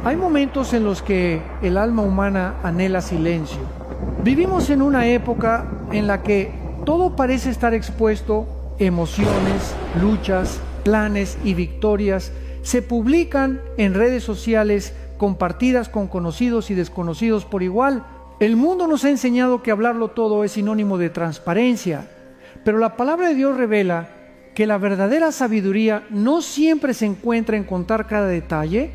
Hay momentos en los que el alma humana anhela silencio. Vivimos en una época en la que todo parece estar expuesto, emociones, luchas, planes y victorias se publican en redes sociales compartidas con conocidos y desconocidos por igual. El mundo nos ha enseñado que hablarlo todo es sinónimo de transparencia, pero la palabra de Dios revela que la verdadera sabiduría no siempre se encuentra en contar cada detalle,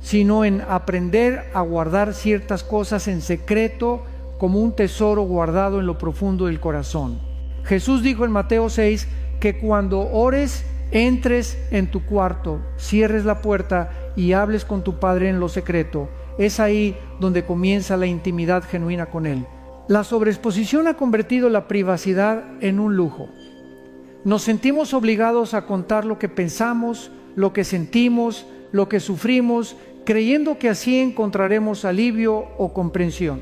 sino en aprender a guardar ciertas cosas en secreto como un tesoro guardado en lo profundo del corazón. Jesús dijo en Mateo 6 que cuando ores, entres en tu cuarto, cierres la puerta y hables con tu Padre en lo secreto. Es ahí donde comienza la intimidad genuina con Él. La sobreexposición ha convertido la privacidad en un lujo. Nos sentimos obligados a contar lo que pensamos, lo que sentimos, lo que sufrimos, creyendo que así encontraremos alivio o comprensión.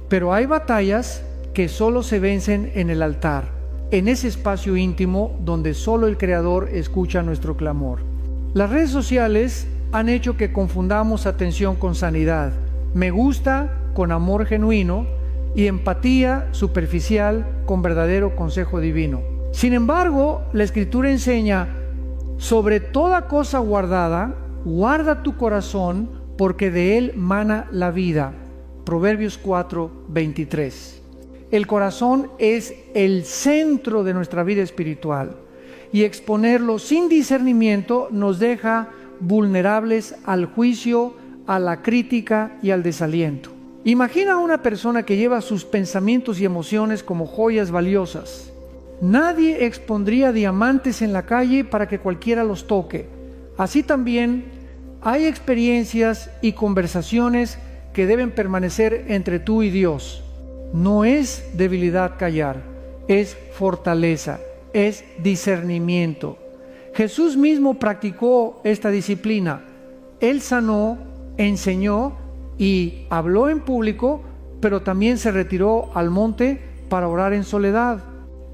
Pero hay batallas que solo se vencen en el altar, en ese espacio íntimo donde solo el Creador escucha nuestro clamor. Las redes sociales han hecho que confundamos atención con sanidad, me gusta con amor genuino y empatía superficial con verdadero consejo divino. Sin embargo, la Escritura enseña: sobre toda cosa guardada, guarda tu corazón, porque de él mana la vida. Proverbios 4:23. El corazón es el centro de nuestra vida espiritual, y exponerlo sin discernimiento nos deja vulnerables al juicio, a la crítica y al desaliento. Imagina a una persona que lleva sus pensamientos y emociones como joyas valiosas. Nadie expondría diamantes en la calle para que cualquiera los toque. Así también hay experiencias y conversaciones que deben permanecer entre tú y Dios. No es debilidad callar, es fortaleza, es discernimiento. Jesús mismo practicó esta disciplina. Él sanó, enseñó y habló en público, pero también se retiró al monte para orar en soledad.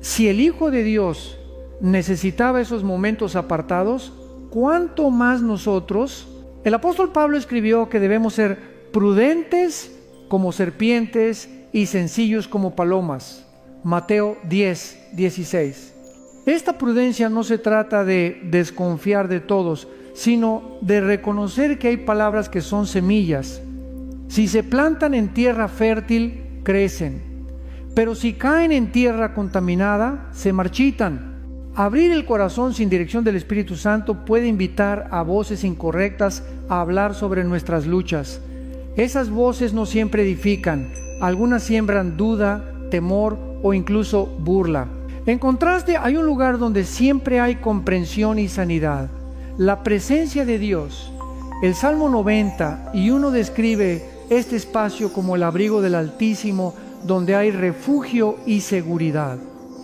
Si el Hijo de Dios necesitaba esos momentos apartados, ¿cuánto más nosotros? El apóstol Pablo escribió que debemos ser prudentes como serpientes y sencillos como palomas. Mateo 10:16. Esta prudencia no se trata de desconfiar de todos, sino de reconocer que hay palabras que son semillas. Si se plantan en tierra fértil, crecen, pero si caen en tierra contaminada, se marchitan. Abrir el corazón sin dirección del Espíritu Santo puede invitar a voces incorrectas a hablar sobre nuestras luchas. Esas voces no siempre edifican, algunas siembran duda, temor o incluso burla. En contraste, hay un lugar donde siempre hay comprensión y sanidad: la presencia de Dios. El Salmo 91 describe este espacio como el abrigo del Altísimo, donde hay refugio y seguridad.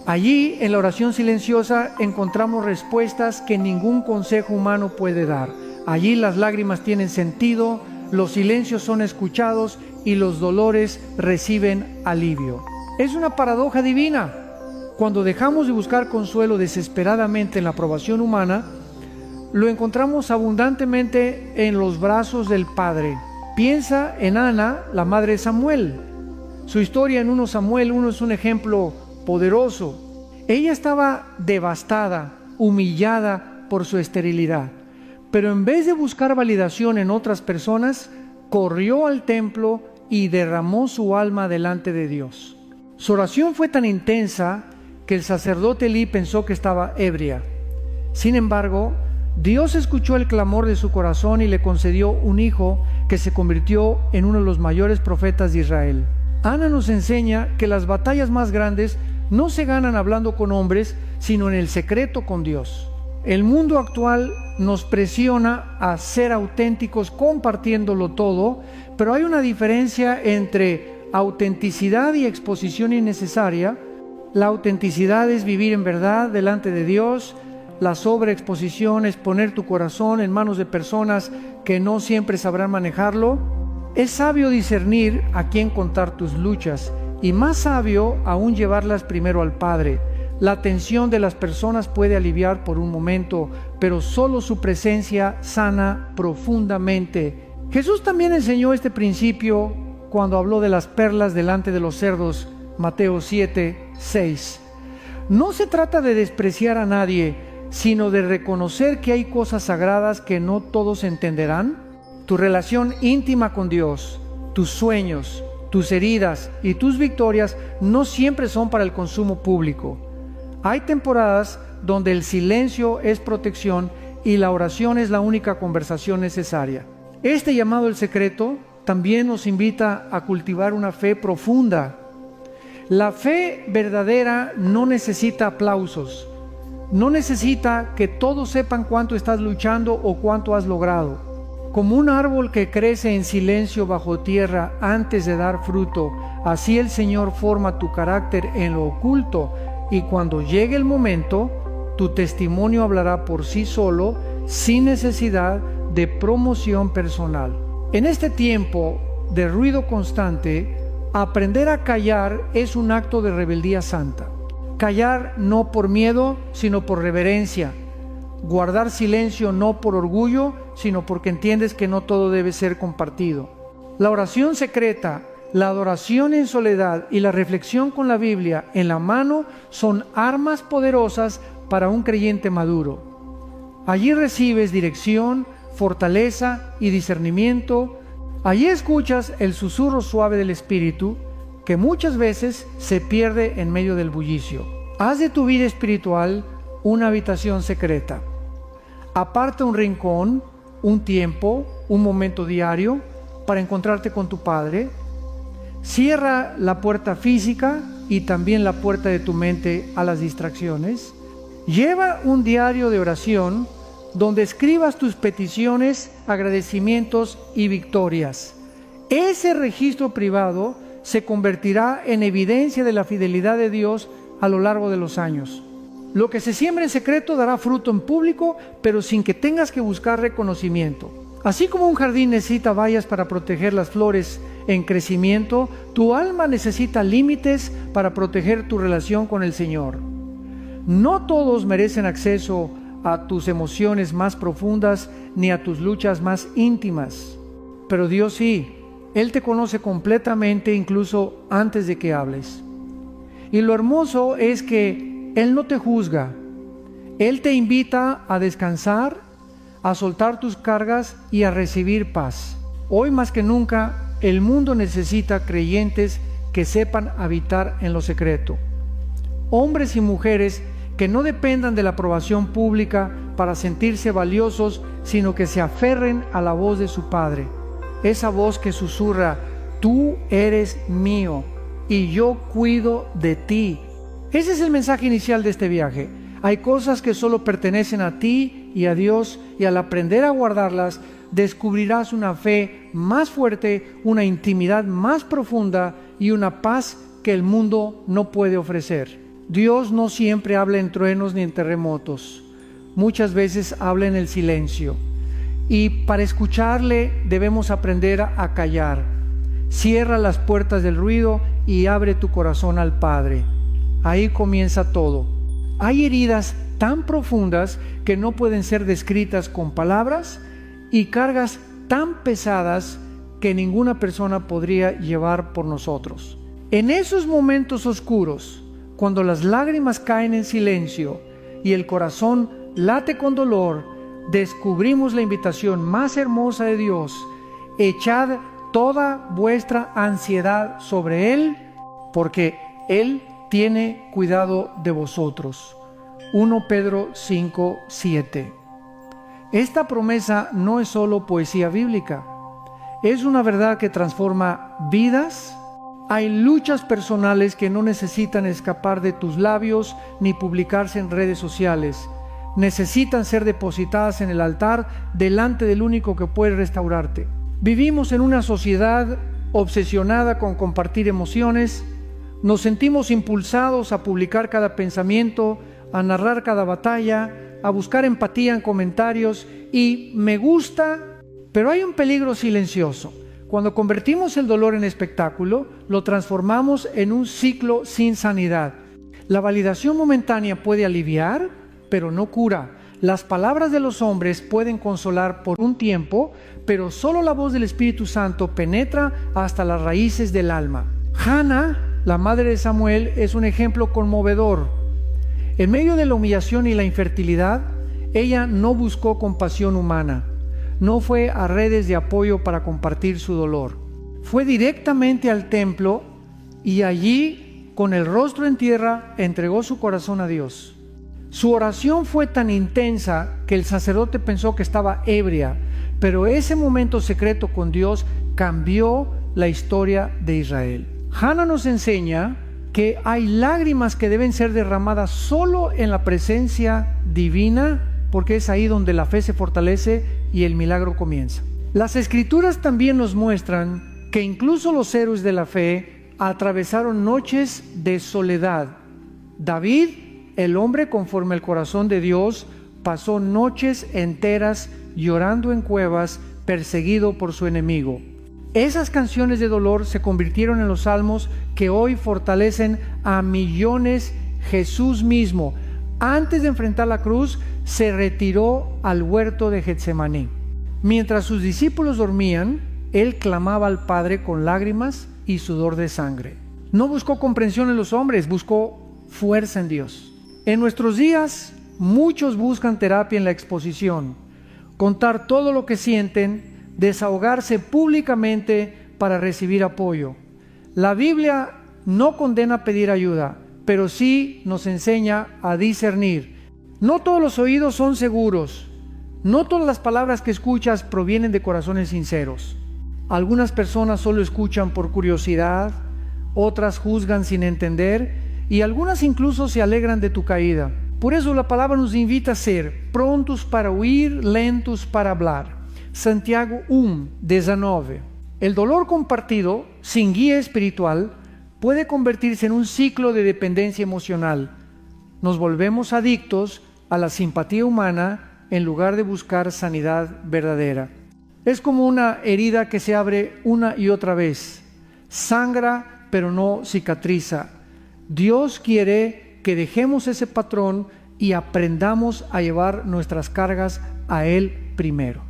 Allí, en la oración silenciosa, encontramos respuestas que ningún consejo humano puede dar. Allí las lágrimas tienen sentido, los silencios son escuchados y los dolores reciben alivio. Es una paradoja divina. Cuando dejamos de buscar consuelo desesperadamente en la aprobación humana, lo encontramos abundantemente en los brazos del Padre. Piensa en Ana, la madre de Samuel. Su historia en 1 Samuel 1 es un ejemplo poderoso. Ella estaba devastada, humillada por su esterilidad, pero en vez de buscar validación en otras personas, corrió al templo y derramó su alma delante de Dios. Su oración fue tan intensa que el sacerdote Elí pensó que estaba ebria. Sin embargo, Dios escuchó el clamor de su corazón y le concedió un hijo que se convirtió en uno de los mayores profetas de Israel. Ana nos enseña que las batallas más grandes no se ganan hablando con hombres, sino en el secreto con Dios. El mundo actual nos presiona a ser auténticos compartiéndolo todo, pero hay una diferencia entre autenticidad y exposición innecesaria. La autenticidad es vivir en verdad delante de Dios. La sobreexposición es poner tu corazón en manos de personas que no siempre sabrán manejarlo. Es sabio discernir a quién contar tus luchas, y más sabio aún llevarlas primero al Padre. La tensión de las personas puede aliviar por un momento, pero solo su presencia sana profundamente Jesús también enseñó este principio cuando habló de las perlas delante de los cerdos, Mateo 7:6. No se trata de despreciar a nadie, sino de reconocer que hay cosas sagradas que no todos entenderán. Tu relación íntima con Dios, tus sueños, tus heridas y tus victorias no siempre son para el consumo público. Hay temporadas donde el silencio es protección y la oración es la única conversación necesaria. Este llamado el secreto también nos invita a cultivar una fe profunda. La fe verdadera no necesita aplausos, no necesita que todos sepan cuánto estás luchando o cuánto has logrado. Como un árbol que crece en silencio bajo tierra antes de dar fruto, así el Señor forma tu carácter en lo oculto, y cuando llegue el momento, tu testimonio hablará por sí solo, sin necesidad de promoción personal. En este tiempo de ruido constante, aprender a callar es un acto de rebeldía santa. Callar no por miedo, sino por reverencia. Guardar silencio no por orgullo, sino porque entiendes que no todo debe ser compartido. La oración secreta, la adoración en soledad y la reflexión con la Biblia en la mano son armas poderosas para un creyente maduro. Allí recibes dirección, fortaleza y discernimiento. Allí escuchas el susurro suave del Espíritu, que muchas veces se pierde en medio del bullicio. Haz de tu vida espiritual una habitación secreta. Aparta un rincón, un tiempo, un momento diario para encontrarte con tu Padre. Cierra la puerta física y también la puerta de tu mente a las distracciones. Lleva un diario de oración donde escribas tus peticiones, agradecimientos y victorias. Ese registro privado se convertirá en evidencia de la fidelidad de Dios a lo largo de los años. Lo que se siembra en secreto dará fruto en público, pero sin que tengas que buscar reconocimiento. Así como un jardín necesita vallas para proteger las flores en crecimiento, tu alma necesita límites para proteger tu relación con el Señor. No todos merecen acceso a tus emociones más profundas ni a tus luchas más íntimas, pero Dios sí. Él te conoce completamente, incluso antes de que hables. Y lo hermoso es que Él no te juzga. Él te invita a descansar, a soltar tus cargas y a recibir paz. Hoy más que nunca, el mundo necesita creyentes que sepan habitar en lo secreto. Hombres y mujeres que no dependan de la aprobación pública para sentirse valiosos, sino que se aferren a la voz de su Padre. Esa voz que susurra: tú eres mío y yo cuido de ti. Ese es el mensaje inicial de este viaje. Hay cosas que solo pertenecen a ti y a Dios, y al aprender a guardarlas, descubrirás una fe más fuerte, una intimidad más profunda y una paz que el mundo no puede ofrecer. Dios no siempre habla en truenos ni en terremotos. Muchas veces habla en el silencio. Y para escucharle debemos aprender a callar. Cierra las puertas del ruido y abre tu corazón al Padre. Ahí comienza todo. Hay heridas tan profundas que no pueden ser descritas con palabras y cargas tan pesadas que ninguna persona podría llevar por nosotros. En esos momentos oscuros, cuando las lágrimas caen en silencio y el corazón late con dolor, descubrimos la invitación más hermosa de Dios: echad toda vuestra ansiedad sobre Él, porque Él tiene cuidado de vosotros. 1 Pedro 5:7. Esta promesa no es solo poesía bíblica, es una verdad que transforma vidas. Hay luchas personales que no necesitan escapar de tus labios ni publicarse en redes sociales. Necesitan ser depositadas en el altar delante del único que puede restaurarte. Vivimos en una sociedad obsesionada con compartir emociones. Nos sentimos impulsados a publicar cada pensamiento, a narrar cada batalla, a buscar empatía en comentarios y me gusta, pero hay un peligro silencioso. Cuando convertimos el dolor en espectáculo, lo transformamos en un ciclo sin sanidad. La validación momentánea puede aliviar, pero no cura. Las palabras de los hombres pueden consolar por un tiempo, pero solo la voz del Espíritu Santo penetra hasta las raíces del alma. Hannah, la madre de Samuel, es un ejemplo conmovedor. En medio de la humillación y la infertilidad, ella no buscó compasión humana, no fue a redes de apoyo para compartir su dolor. Fue directamente al templo y allí, con el rostro en tierra, entregó su corazón a Dios. Su oración fue tan intensa que el sacerdote pensó que estaba ebria, pero ese momento secreto con Dios cambió la historia de Israel. Hannah nos enseña que hay lágrimas que deben ser derramadas solo en la presencia divina, porque es ahí donde la fe se fortalece y el milagro comienza. Las Escrituras también nos muestran que incluso los héroes de la fe atravesaron noches de soledad. David, el hombre conforme al corazón de Dios, pasó noches enteras llorando en cuevas, perseguido por su enemigo. Esas canciones de dolor se convirtieron en los salmos que hoy fortalecen a millones. Jesús mismo, antes de enfrentar la cruz, se retiró al huerto de Getsemaní. Mientras sus discípulos dormían, él clamaba al Padre con lágrimas y sudor de sangre. No buscó comprensión en los hombres, buscó fuerza en Dios. En nuestros días, muchos buscan terapia en la exposición, contar todo lo que sienten, desahogarse públicamente para recibir apoyo. La Biblia no condena pedir ayuda, pero sí nos enseña a discernir. No todos los oídos son seguros, no todas las palabras que escuchas provienen de corazones sinceros. Algunas personas solo escuchan por curiosidad, otras juzgan sin entender y algunas incluso se alegran de tu caída. Por eso la palabra nos invita a ser prontos para oír, lentos para hablar. Santiago 1:19. El dolor compartido, sin guía espiritual, puede convertirse en un ciclo de dependencia emocional. Nos volvemos adictos a la simpatía humana en lugar de buscar sanidad verdadera. Es como una herida que se abre una y otra vez. Sangra, pero no cicatriza. Dios quiere que dejemos ese patrón y aprendamos a llevar nuestras cargas a Él primero.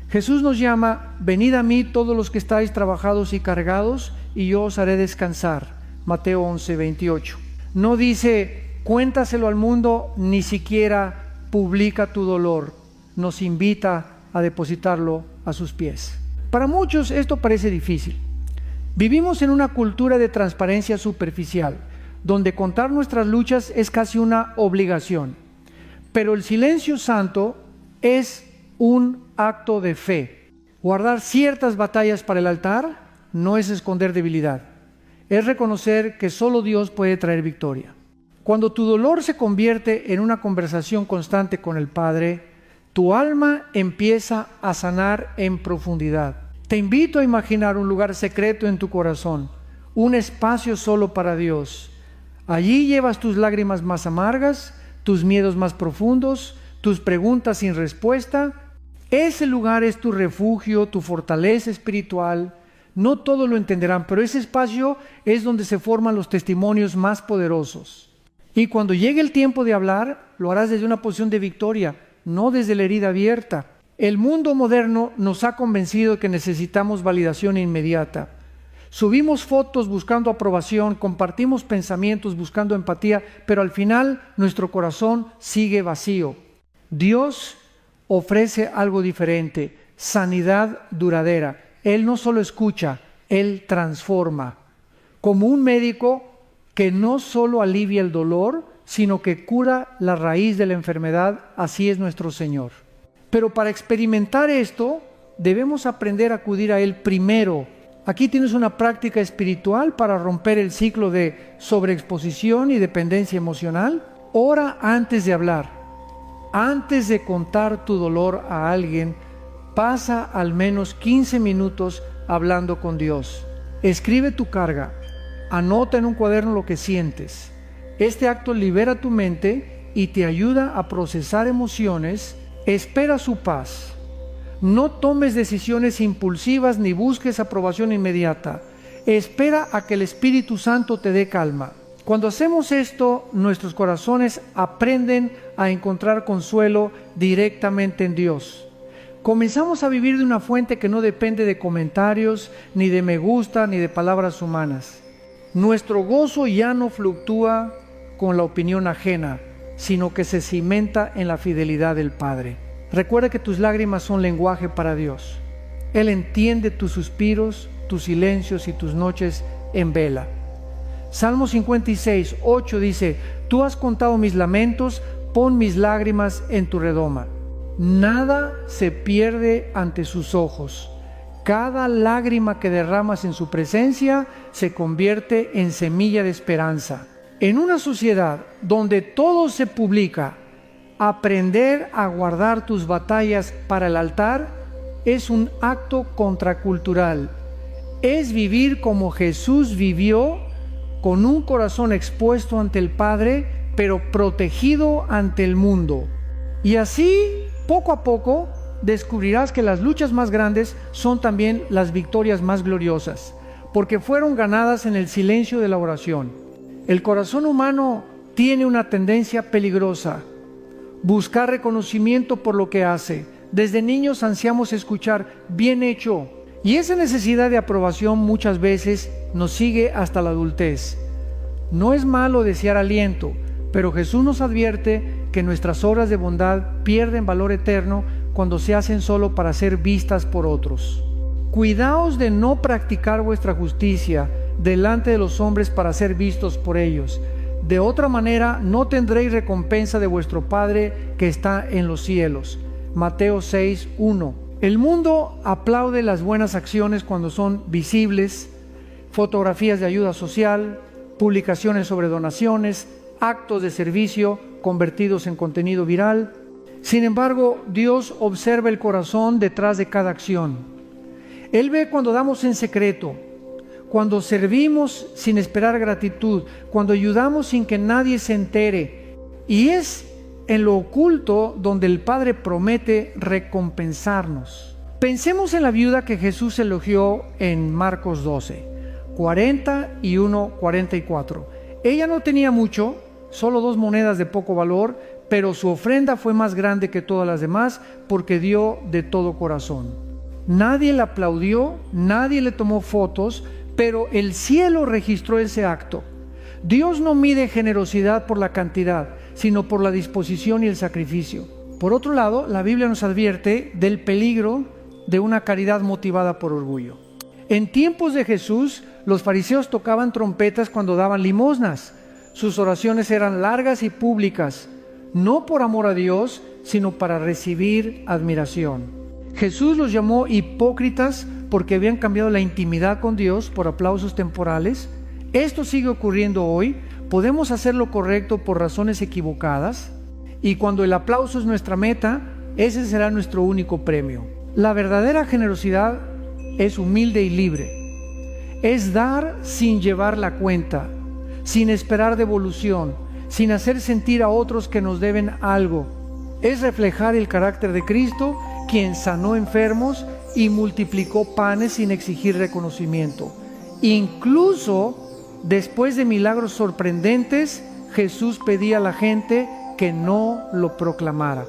Jesús nos llama: venid a mí todos los que estáis trabajados y cargados, y yo os haré descansar. Mateo 11:28. No dice: cuéntaselo al mundo, ni siquiera publica tu dolor. Nos invita a depositarlo a sus pies. Para muchos esto parece difícil. Vivimos en una cultura de transparencia superficial, donde contar nuestras luchas es casi una obligación. Pero el silencio santo es un acto de fe. Guardar ciertas batallas para el altar no es esconder debilidad, es reconocer que solo Dios puede traer victoria. Cuando tu dolor se convierte en una conversación constante con el Padre, tu alma empieza a sanar en profundidad. Te invito a imaginar un lugar secreto en tu corazón, un espacio solo para Dios. Allí llevas tus lágrimas más amargas, tus miedos más profundos, tus preguntas sin respuesta. Ese lugar es tu refugio, tu fortaleza espiritual. No todos lo entenderán, pero ese espacio es donde se forman los testimonios más poderosos. Y cuando llegue el tiempo de hablar, lo harás desde una posición de victoria, no desde la herida abierta. El mundo moderno nos ha convencido de que necesitamos validación inmediata. Subimos fotos buscando aprobación, compartimos pensamientos buscando empatía, pero al final nuestro corazón sigue vacío. Dios ofrece algo diferente: sanidad duradera. Él no solo escucha, Él transforma. Como un médico que no solo alivia el dolor, sino que cura la raíz de la enfermedad, así es nuestro Señor. Pero para experimentar esto, debemos aprender a acudir a Él primero. Aquí tienes una práctica espiritual para romper el ciclo de sobreexposición y dependencia emocional. Ora antes de hablar. Antes de contar tu dolor a alguien, pasa al menos 15 minutos hablando con Dios. Escribe tu carga. Anota en un cuaderno lo que sientes. Este acto libera tu mente y te ayuda a procesar emociones. Espera su paz. No tomes decisiones impulsivas ni busques aprobación inmediata. Espera a que el Espíritu Santo te dé calma. Cuando hacemos esto, nuestros corazones aprenden a encontrar consuelo directamente en Dios. Comenzamos a vivir de una fuente que no depende de comentarios, ni de me gusta, ni de palabras humanas. Nuestro gozo ya no fluctúa con la opinión ajena, sino que se cimenta en la fidelidad del Padre. Recuerda que tus lágrimas son lenguaje para Dios. Él entiende tus suspiros, tus silencios y tus noches en vela. Salmo 56, 8 dice: Tú has contado mis lamentos, pon mis lágrimas en tu redoma. Nada se pierde ante sus ojos. Cada lágrima que derramas en su presencia se convierte en semilla de esperanza. En una sociedad donde todo se publica, aprender a guardar tus batallas para el altar es un acto contracultural. Es vivir como Jesús vivió, con un corazón expuesto ante el Padre, pero protegido ante el mundo. Y así, poco a poco, descubrirás que las luchas más grandes son también las victorias más gloriosas, porque fueron ganadas en el silencio de la oración. El corazón humano tiene una tendencia peligrosa: buscar reconocimiento por lo que hace. Desde niños ansiamos escuchar bien hecho, y esa necesidad de aprobación muchas veces nos sigue hasta la adultez. No es malo desear aliento, pero Jesús nos advierte que nuestras obras de bondad pierden valor eterno cuando se hacen solo para ser vistas por otros. Cuidaos de no practicar vuestra justicia delante de los hombres para ser vistos por ellos. De otra manera no tendréis recompensa de vuestro Padre que está en los cielos. Mateo 6, 1. El mundo aplaude las buenas acciones cuando son visibles: fotografías de ayuda social, publicaciones sobre donaciones, actos de servicio convertidos en contenido viral. Sin embargo, Dios observa el corazón detrás de cada acción. Él ve cuando damos en secreto, cuando servimos sin esperar gratitud, cuando ayudamos sin que nadie se entere. Y es en lo oculto donde el Padre promete recompensarnos. Pensemos en la viuda que Jesús elogió en Marcos 12, 41, 44. Ella no tenía mucho, solo 2 monedas de poco valor, pero su ofrenda fue más grande que todas las demás porque dio de todo corazón. Nadie le aplaudió, nadie le tomó fotos, pero el cielo registró ese acto. Dios no mide generosidad por la cantidad, sino por la disposición y el sacrificio. Por otro lado, la Biblia nos advierte del peligro de una caridad motivada por orgullo. En tiempos de Jesús, los fariseos tocaban trompetas cuando daban limosnas. Sus oraciones eran largas y públicas, no por amor a Dios, sino para recibir admiración. Jesús los llamó hipócritas porque habían cambiado la intimidad con Dios por aplausos temporales. Esto sigue ocurriendo hoy. Podemos hacer lo correcto por razones equivocadas, y cuando el aplauso es nuestra meta, ese será nuestro único premio. La verdadera generosidad es humilde y libre. Es dar sin llevar la cuenta, sin esperar devolución, sin hacer sentir a otros que nos deben algo. Es reflejar el carácter de Cristo, quien sanó enfermos y multiplicó panes sin exigir reconocimiento. Incluso después de milagros sorprendentes, Jesús pedía a la gente que no lo proclamara.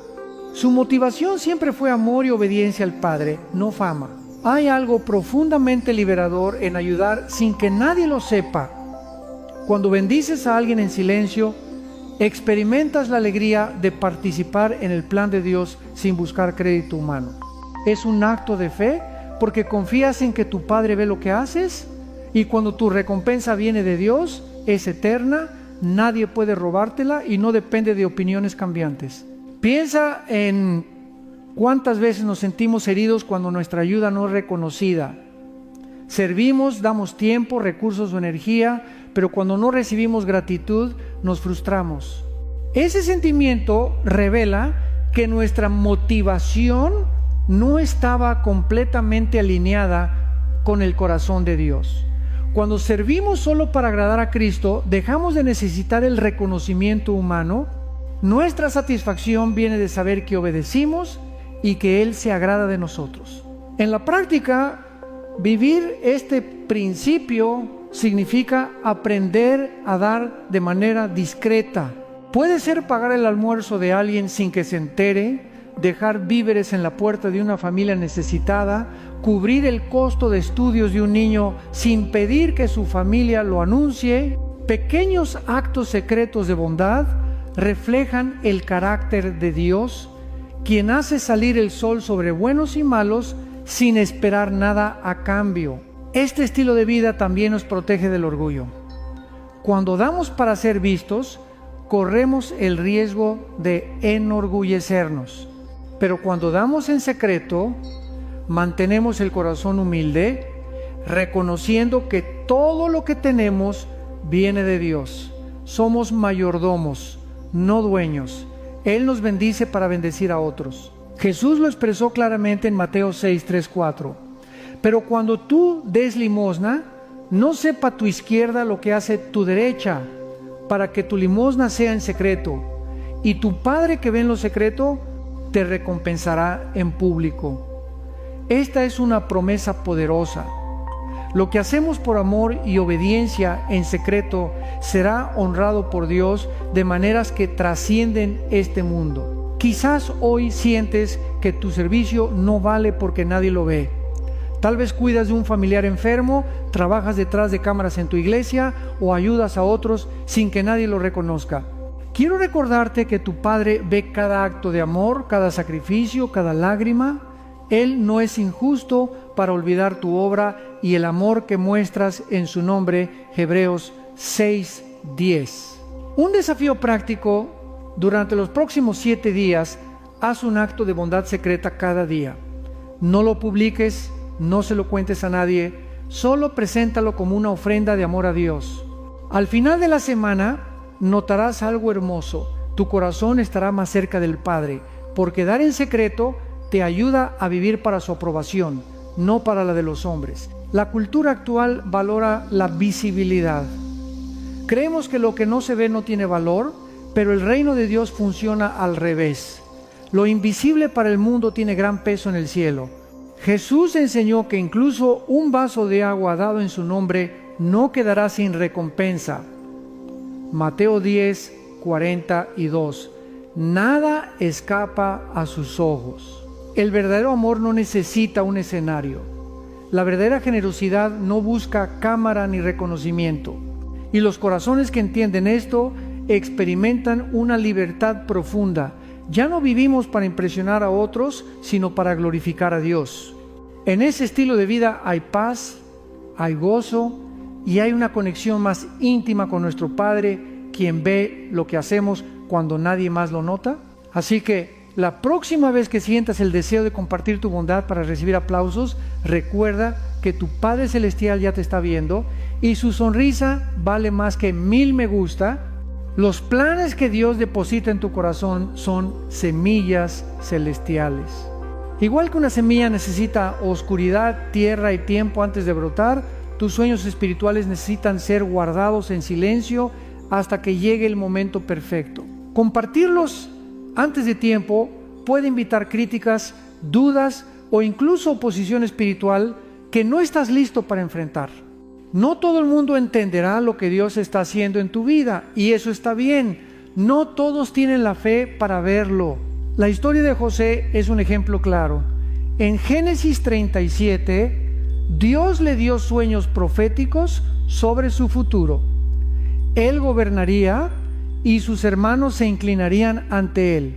Su motivación siempre fue amor y obediencia al Padre, no fama. Hay algo profundamente liberador en ayudar sin que nadie lo sepa. Cuando bendices a alguien en silencio, experimentas la alegría de participar en el plan de Dios sin buscar crédito humano. Es un acto de fe porque confías en que tu Padre ve lo que haces, y cuando tu recompensa viene de Dios, es eterna, nadie puede robártela y no depende de opiniones cambiantes. Piensa en cuántas veces nos sentimos heridos cuando nuestra ayuda no es reconocida. Servimos, damos tiempo, recursos o energía, pero cuando no recibimos gratitud, nos frustramos. Ese sentimiento revela que nuestra motivación no estaba completamente alineada con el corazón de Dios. Cuando servimos solo para agradar a Cristo, dejamos de necesitar el reconocimiento humano. Nuestra satisfacción viene de saber que obedecimos y que Él se agrada de nosotros. En la práctica, vivir este principio significa aprender a dar de manera discreta. Puede ser pagar el almuerzo de alguien sin que se entere, dejar víveres en la puerta de una familia necesitada, cubrir el costo de estudios de un niño sin pedir que su familia lo anuncie. Pequeños actos secretos de bondad reflejan el carácter de Dios, quien hace salir el sol sobre buenos y malos sin esperar nada a cambio. Este estilo de vida también nos protege del orgullo. Cuando damos para ser vistos, corremos el riesgo de enorgullecernos. Pero cuando damos en secreto, mantenemos el corazón humilde, reconociendo que todo lo que tenemos viene de Dios. Somos mayordomos, no dueños. Él nos bendice para bendecir a otros. Jesús lo expresó claramente en Mateo 6, 3, 4. Pero cuando tú des limosna, no sepa tu izquierda lo que hace tu derecha, para que tu limosna sea en secreto, y tu Padre que ve en lo secreto te recompensará en público. Esta es una promesa poderosa. Lo que hacemos por amor y obediencia en secreto será honrado por Dios de maneras que trascienden este mundo. Quizás hoy sientes que tu servicio no vale porque nadie lo ve. Tal vez cuidas de un familiar enfermo, trabajas detrás de cámaras en tu iglesia o ayudas a otros sin que nadie lo reconozca. Quiero recordarte que tu Padre ve cada acto de amor, cada sacrificio, cada lágrima. Él no es injusto para olvidar tu obra y el amor que muestras en su nombre. Hebreos 6:10. Un desafío práctico: durante los próximos 7 días, haz un acto de bondad secreta cada día. No lo publiques, no se lo cuentes a nadie, solo preséntalo como una ofrenda de amor a Dios. Al final de la semana, notarás algo hermoso. Tu corazón estará más cerca del Padre, porque dar en secreto te ayuda a vivir para su aprobación, no para la de los hombres. La cultura actual valora la visibilidad. Creemos que lo que no se ve no tiene valor, pero el reino de Dios funciona al revés. Lo invisible para el mundo tiene gran peso en el cielo. Jesús enseñó que incluso un vaso de agua dado en su nombre no quedará sin recompensa. Mateo 10, 42. Nada escapa a sus ojos. El verdadero amor no necesita un escenario. La verdadera generosidad no busca cámara ni reconocimiento. Y los corazones que entienden esto experimentan una libertad profunda. Ya no vivimos para impresionar a otros, sino para glorificar a Dios. En ese estilo de vida hay paz, hay gozo y hay una conexión más íntima con nuestro Padre, quien ve lo que hacemos cuando nadie más lo nota. Así que la próxima vez que sientas el deseo de compartir tu bondad para recibir aplausos, recuerda que tu Padre Celestial ya te está viendo y su sonrisa vale más que 1000 me gusta. Los planes que Dios deposita en tu corazón son semillas celestiales. Igual que una semilla necesita oscuridad, tierra y tiempo antes de brotar, tus sueños espirituales necesitan ser guardados en silencio hasta que llegue el momento perfecto. Compartirlos antes de tiempo puede invitar críticas, dudas o incluso oposición espiritual que no estás listo para enfrentar. No todo el mundo entenderá lo que Dios está haciendo en tu vida y eso está bien. No todos tienen la fe para verlo. La historia de José es un ejemplo claro. En Génesis 37, Dios le dio sueños proféticos sobre su futuro. Él gobernaría y sus hermanos se inclinarían ante él.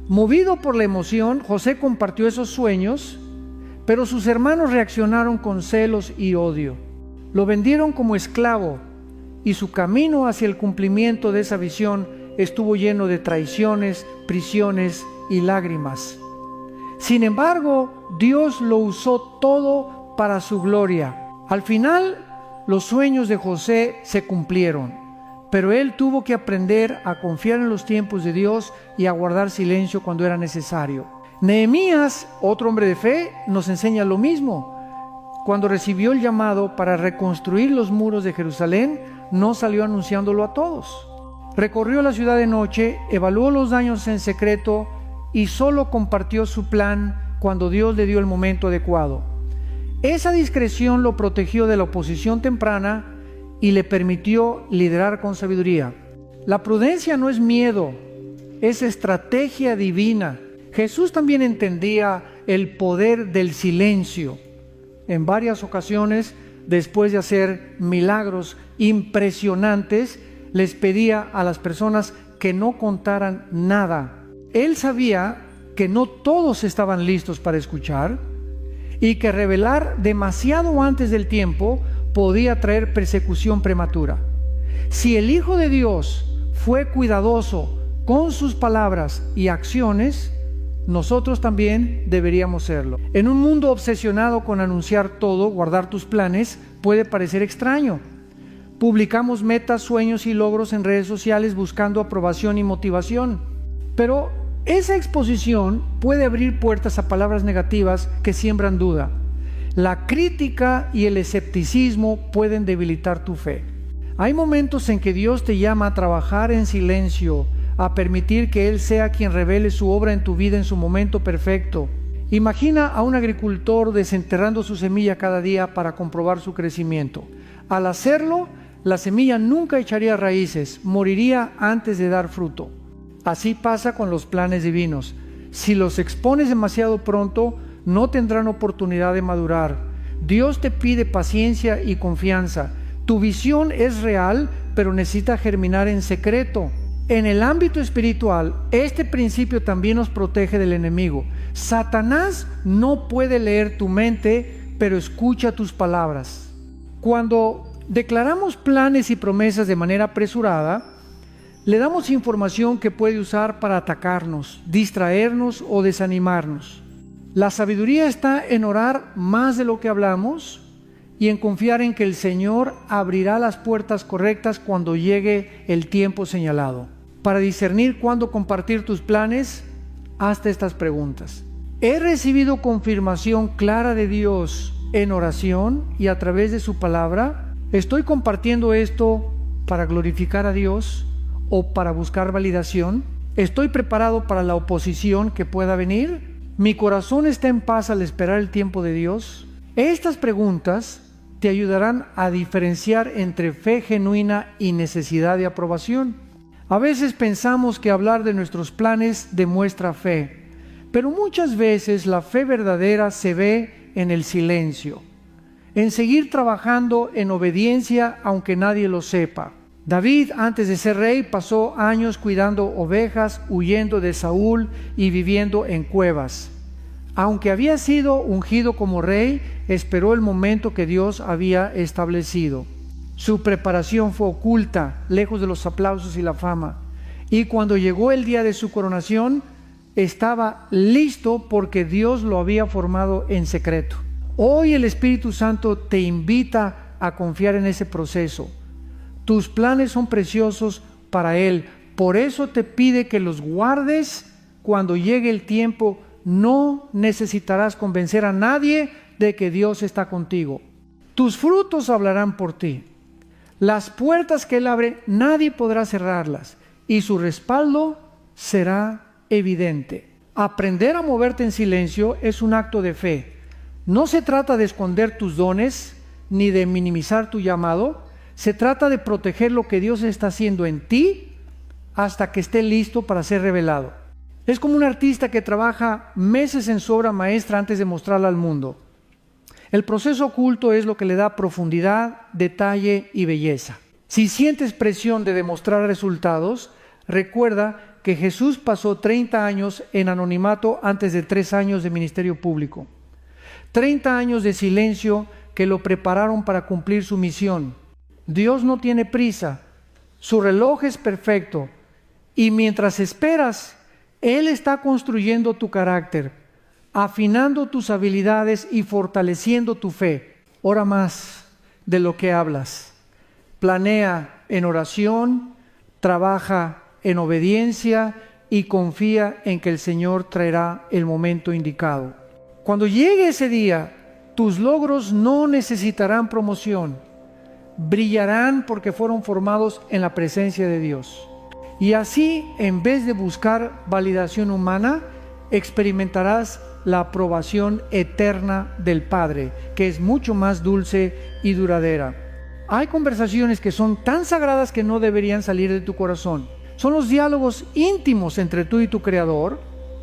Movido por la emoción, José compartió esos sueños, pero sus hermanos reaccionaron con celos y odio. Lo vendieron como esclavo y su camino hacia el cumplimiento de esa visión estuvo lleno de traiciones, prisiones y lágrimas. Sin embargo, Dios lo usó todo para su gloria. Al final, los sueños de José se cumplieron, pero él tuvo que aprender a confiar en los tiempos de Dios y a guardar silencio cuando era necesario. Nehemías, otro hombre de fe, nos enseña lo mismo. Cuando recibió el llamado para reconstruir los muros de Jerusalén, no salió anunciándolo a todos. Recorrió la ciudad de noche, evaluó los daños en secreto y solo compartió su plan cuando Dios le dio el momento adecuado. Esa discreción lo protegió de la oposición temprana y le permitió liderar con sabiduría. La prudencia no es miedo, es estrategia divina. Jesús también entendía el poder del silencio. En varias ocasiones, después de hacer milagros impresionantes, les pedía a las personas que no contaran nada. Él sabía que no todos estaban listos para escuchar y que revelar demasiado antes del tiempo podía traer persecución prematura. Si el Hijo de Dios fue cuidadoso con sus palabras y acciones, nosotros también deberíamos serlo. En un mundo obsesionado con anunciar todo, guardar tus planes puede parecer extraño. Publicamos metas, sueños y logros en redes sociales buscando aprobación y motivación. Pero esa exposición puede abrir puertas a palabras negativas que siembran duda. La crítica y el escepticismo pueden debilitar tu fe. Hay momentos en que Dios te llama a trabajar en silencio, a permitir que Él sea quien revele su obra en tu vida en su momento perfecto. Imagina a un agricultor desenterrando su semilla cada día para comprobar su crecimiento. Al hacerlo, la semilla nunca echaría raíces, moriría antes de dar fruto. Así pasa con los planes divinos. Si los expones demasiado pronto, no tendrán oportunidad de madurar. Dios te pide paciencia y confianza. Tu visión es real, pero necesita germinar en secreto. En el ámbito espiritual, este principio también nos protege del enemigo. Satanás no puede leer tu mente, pero escucha tus palabras. Cuando declaramos planes y promesas de manera apresurada, le damos información que puede usar para atacarnos, distraernos o desanimarnos. La sabiduría está en orar más de lo que hablamos y en confiar en que el Señor abrirá las puertas correctas cuando llegue el tiempo señalado. Para discernir cuándo compartir tus planes, hazte estas preguntas. ¿He recibido confirmación clara de Dios en oración y a través de su palabra? ¿Estoy compartiendo esto para glorificar a Dios o para buscar validación? ¿Estoy preparado para la oposición que pueda venir? ¿Mi corazón está en paz al esperar el tiempo de Dios? Estas preguntas te ayudarán a diferenciar entre fe genuina y necesidad de aprobación. A veces pensamos que hablar de nuestros planes demuestra fe, pero muchas veces la fe verdadera se ve en el silencio, en seguir trabajando en obediencia aunque nadie lo sepa. David, antes de ser rey, pasó años cuidando ovejas, huyendo de Saúl y viviendo en cuevas. Aunque había sido ungido como rey, esperó el momento que Dios había establecido. Su preparación fue oculta, lejos de los aplausos y la fama. Y cuando llegó el día de su coronación, estaba listo porque Dios lo había formado en secreto. Hoy el Espíritu Santo te invita a confiar en ese proceso. Tus planes son preciosos para Él. Por eso te pide que los guardes cuando llegue el tiempo. No necesitarás convencer a nadie de que Dios está contigo. Tus frutos hablarán por ti. Las puertas que Él abre, nadie podrá cerrarlas. Y su respaldo será evidente. Aprender a moverte en silencio es un acto de fe. No se trata de esconder tus dones ni de minimizar tu llamado. Se trata de proteger lo que Dios está haciendo en ti hasta que esté listo para ser revelado. Es como un artista que trabaja meses en su obra maestra antes de mostrarla al mundo. El proceso oculto es lo que le da profundidad, detalle y belleza. Si sientes presión de demostrar resultados, recuerda que Jesús pasó 30 años en anonimato antes de 3 años de ministerio público. 30 años de silencio que lo prepararon para cumplir su misión. Dios no tiene prisa, su reloj es perfecto y mientras esperas, Él está construyendo tu carácter, afinando tus habilidades y fortaleciendo tu fe. Ora más de lo que hablas. Planea en oración, trabaja en obediencia y confía en que el Señor traerá el momento indicado. Cuando llegue ese día, tus logros no necesitarán promoción. Brillarán porque fueron formados en la presencia de Dios. Y así, en vez de buscar validación humana, experimentarás la aprobación eterna del Padre, que es mucho más dulce y duradera. Hay conversaciones que son tan sagradas que no deberían salir de tu corazón. Son los diálogos íntimos entre tú y tu Creador,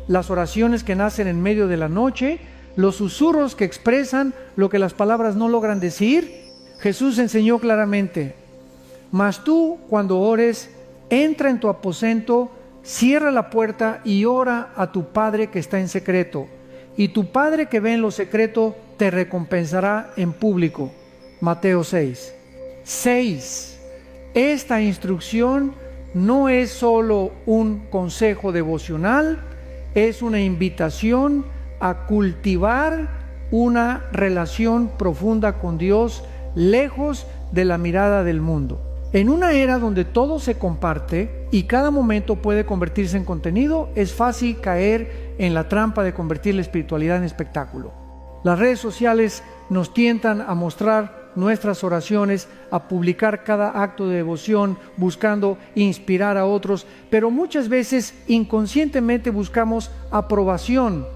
las oraciones que nacen en medio de la noche, los susurros que expresan lo que las palabras no logran decir. Jesús enseñó claramente: mas tú, cuando ores, entra en tu aposento, cierra la puerta y ora a tu Padre que está en secreto, y tu Padre que ve en lo secreto te recompensará en público. Mateo 6. Esta instrucción no es solo un consejo devocional, es una invitación a cultivar una relación profunda con Dios, lejos de la mirada del mundo. En una era donde todo se comparte y cada momento puede convertirse en contenido, es fácil caer en la trampa de convertir la espiritualidad en espectáculo. Las redes sociales nos tientan a mostrar nuestras oraciones, a publicar cada acto de devoción buscando inspirar a otros, pero muchas veces inconscientemente buscamos aprobación.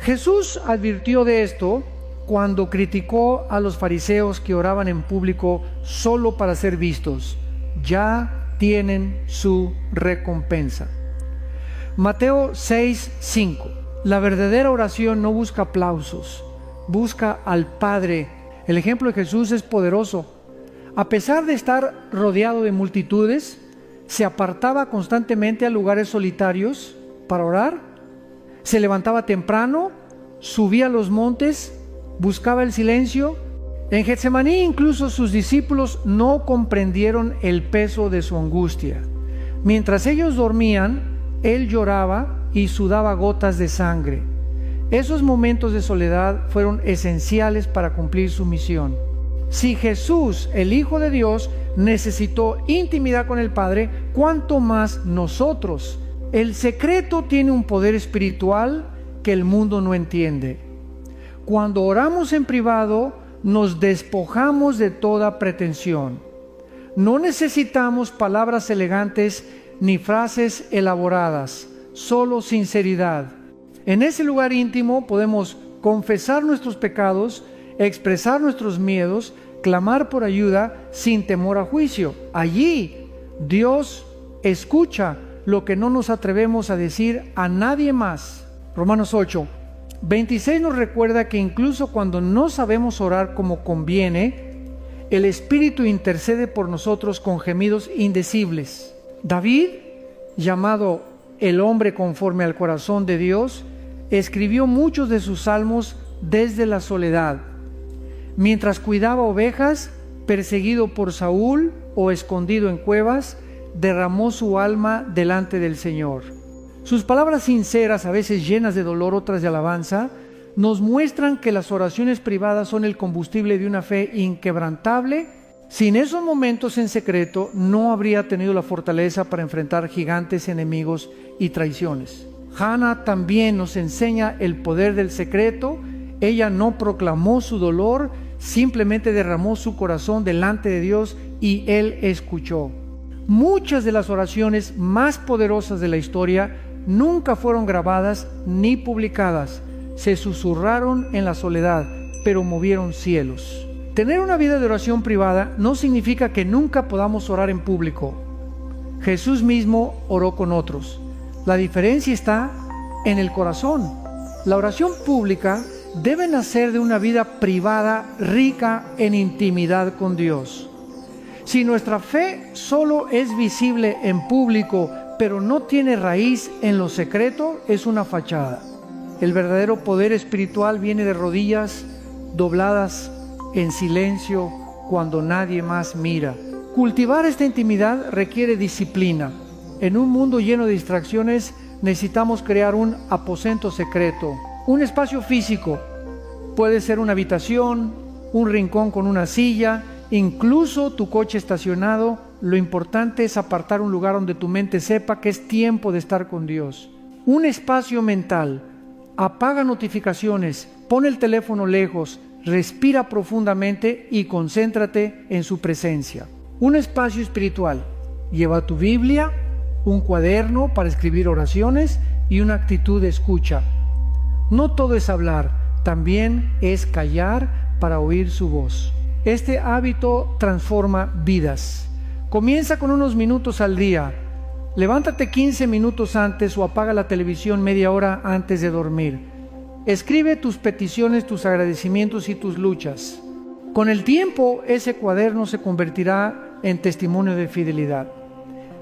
Jesús advirtió de esto cuando criticó a los fariseos que oraban en público solo para ser vistos. Ya tienen su recompensa. Mateo 6:5. La verdadera oración no busca aplausos, busca al Padre. El ejemplo de Jesús es poderoso. A pesar de estar rodeado de multitudes, se apartaba constantemente a lugares solitarios para orar. Se levantaba temprano, subía a los montes, buscaba el silencio. En Getsemaní incluso sus discípulos no comprendieron el peso de su angustia. Mientras ellos dormían, él lloraba y sudaba gotas de sangre. Esos momentos de soledad fueron esenciales para cumplir su misión. Si Jesús, el Hijo de Dios, necesitó intimidad con el Padre, ¿cuánto más nosotros? El secreto tiene un poder espiritual que el mundo no entiende. Cuando oramos en privado, nos despojamos de toda pretensión. No necesitamos palabras elegantes ni frases elaboradas, solo sinceridad. En ese lugar íntimo podemos confesar nuestros pecados, expresar nuestros miedos, clamar por ayuda sin temor a juicio. Allí Dios escucha lo que no nos atrevemos a decir a nadie más. Romanos 8:26 nos recuerda que incluso cuando no sabemos orar como conviene, el Espíritu intercede por nosotros con gemidos indecibles. David, llamado el hombre conforme al corazón de Dios, escribió muchos de sus salmos desde la soledad. Mientras cuidaba ovejas, perseguido por Saúl o escondido en cuevas, derramó su alma delante del Señor. Sus palabras sinceras, a veces llenas de dolor, otras de alabanza, nos muestran que las oraciones privadas son el combustible de una fe inquebrantable. Sin esos momentos en secreto, no habría tenido la fortaleza para enfrentar gigantes, enemigos y traiciones. Hannah también nos enseña el poder del secreto. Ella no proclamó su dolor, simplemente derramó su corazón delante de Dios y Él escuchó. Muchas de las oraciones más poderosas de la historia nunca fueron grabadas ni publicadas. Se susurraron en la soledad, pero movieron cielos. Tener una vida de oración privada no significa que nunca podamos orar en público. Jesús mismo oró con otros. La diferencia está en el corazón. La oración pública debe nacer de una vida privada rica en intimidad con Dios. Si nuestra fe solo es visible en público, pero no tiene raíz en lo secreto, es una fachada. El verdadero poder espiritual viene de rodillas dobladas en silencio cuando nadie más mira. Cultivar esta intimidad requiere disciplina. En un mundo lleno de distracciones, necesitamos crear un aposento secreto, un espacio físico. Puede ser una habitación, un rincón con una silla, incluso tu coche estacionado. Lo importante es apartar un lugar donde tu mente sepa que es tiempo de estar con Dios. Un espacio mental. Apaga notificaciones, pon el teléfono lejos, respira profundamente y concéntrate en su presencia. Un espacio espiritual. Lleva tu Biblia, un cuaderno para escribir oraciones y una actitud de escucha. No todo es hablar, también es callar para oír su voz. Este hábito transforma vidas. Comienza con unos minutos al día. Levántate 15 minutos antes o apaga la televisión media hora antes de dormir. Escribe tus peticiones, tus agradecimientos y tus luchas. Con el tiempo, ese cuaderno se convertirá en testimonio de fidelidad.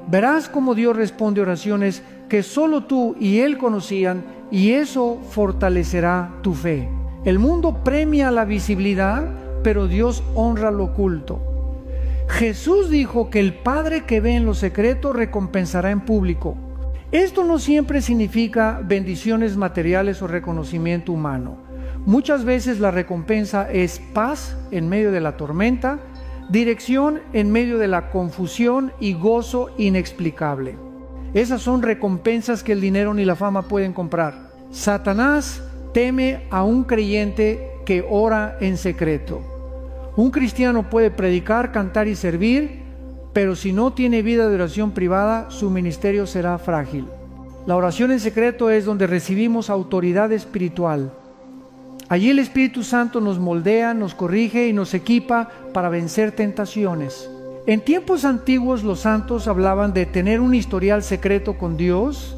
Verás cómo Dios responde oraciones que solo tú y Él conocían, y eso fortalecerá tu fe. El mundo premia la visibilidad, pero Dios honra lo oculto. Jesús dijo que el Padre que ve en lo secreto recompensará en público. Esto no siempre significa bendiciones materiales o reconocimiento humano. Muchas veces la recompensa es paz en medio de la tormenta, dirección en medio de la confusión y gozo inexplicable. Esas son recompensas que el dinero ni la fama pueden comprar. Satanás teme a un creyente que ora en secreto. Un cristiano puede predicar, cantar y servir, pero si no tiene vida de oración privada, su ministerio será frágil. La oración en secreto es donde recibimos autoridad espiritual. Allí el Espíritu Santo nos moldea, nos corrige y nos equipa para vencer tentaciones. En tiempos antiguos los santos hablaban de tener un historial secreto con Dios,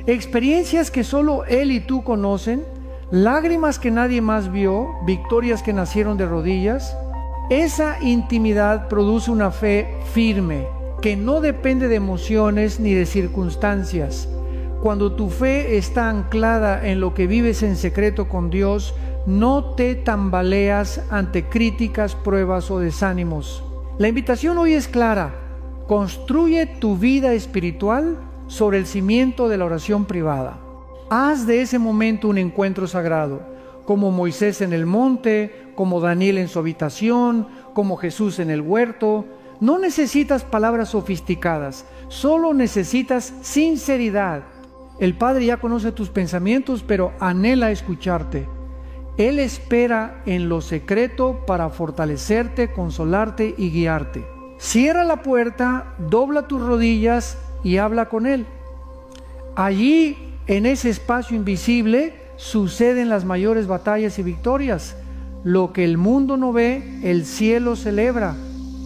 experiencias que solo Él y tú conocen, lágrimas que nadie más vio, victorias que nacieron de rodillas. Esa intimidad produce una fe firme, que no depende de emociones ni de circunstancias. Cuando tu fe está anclada en lo que vives en secreto con Dios, no te tambaleas ante críticas, pruebas o desánimos. La invitación hoy es clara: construye tu vida espiritual sobre el cimiento de la oración privada. Haz de ese momento un encuentro sagrado, como Moisés en el monte, como Daniel en su habitación, como Jesús en el huerto. No necesitas palabras sofisticadas, solo necesitas sinceridad. El Padre ya conoce tus pensamientos, pero anhela escucharte. Él espera en lo secreto para fortalecerte, consolarte y guiarte. Cierra la puerta, dobla tus rodillas y habla con Él. Allí, en ese espacio invisible, suceden las mayores batallas y victorias. Lo que el mundo no ve, el cielo celebra.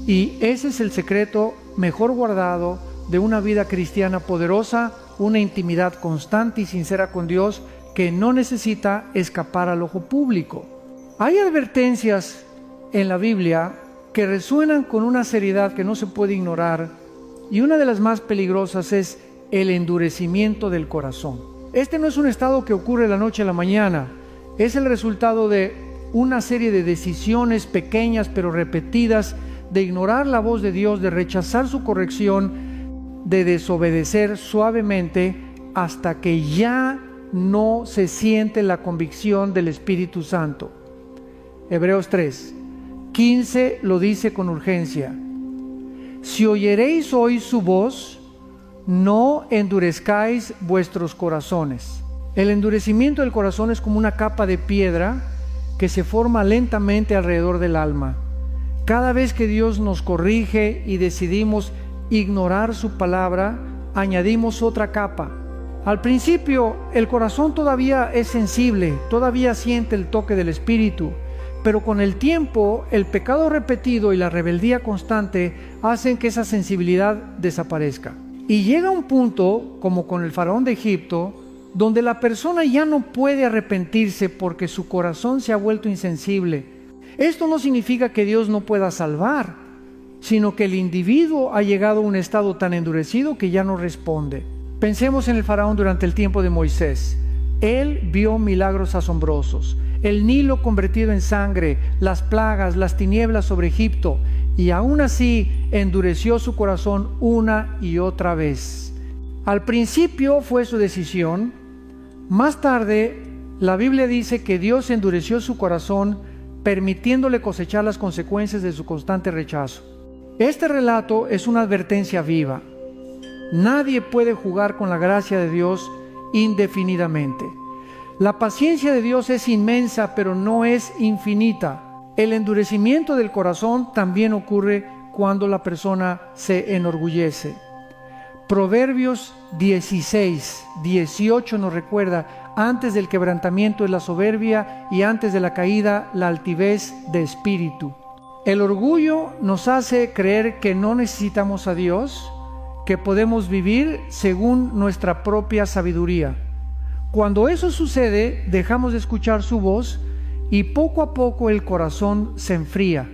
Y ese es el secreto mejor guardado de una vida cristiana poderosa, una intimidad constante y sincera con Dios que no necesita escapar al ojo público. Hay advertencias en la Biblia que resuenan con una seriedad que no se puede ignorar, y una de las más peligrosas es el endurecimiento del corazón. Este no es un estado que ocurre de la noche a la mañana, es el resultado de una serie de decisiones pequeñas pero repetidas, de ignorar la voz de Dios, de rechazar su corrección, de desobedecer suavemente hasta que ya no se siente la convicción del Espíritu Santo. Hebreos 3:15 lo dice con urgencia: si oyeréis hoy su voz, no endurezcáis vuestros corazones. El endurecimiento del corazón es como una capa de piedra que se forma lentamente alrededor del alma. Cada vez que Dios nos corrige y decidimos ignorar su palabra, añadimos otra capa. Al principio, el corazón todavía es sensible, todavía siente el toque del Espíritu, pero con el tiempo, el pecado repetido y la rebeldía constante hacen que esa sensibilidad desaparezca. Y llega un punto, como con el faraón de Egipto, donde la persona ya no puede arrepentirse porque su corazón se ha vuelto insensible. Esto no significa que Dios no pueda salvar, sino que el individuo ha llegado a un estado tan endurecido que ya no responde. Pensemos en el faraón durante el tiempo de Moisés. Él vio milagros asombrosos, el Nilo convertido en sangre, las plagas, las tinieblas sobre Egipto, y aún así endureció su corazón una y otra vez. Al principio fue su decisión. Más tarde, la Biblia dice que Dios endureció su corazón, permitiéndole cosechar las consecuencias de su constante rechazo. Este relato es una advertencia viva. Nadie puede jugar con la gracia de Dios indefinidamente. La paciencia de Dios es inmensa, pero no es infinita. El endurecimiento del corazón también ocurre cuando la persona se enorgullece. Proverbios 16:18 nos recuerda: antes del quebrantamiento es la soberbia, y antes de la caída la altivez de espíritu. El orgullo nos hace creer que no necesitamos a Dios, que podemos vivir según nuestra propia sabiduría. Cuando eso sucede, dejamos de escuchar su voz y poco a poco el corazón se enfría.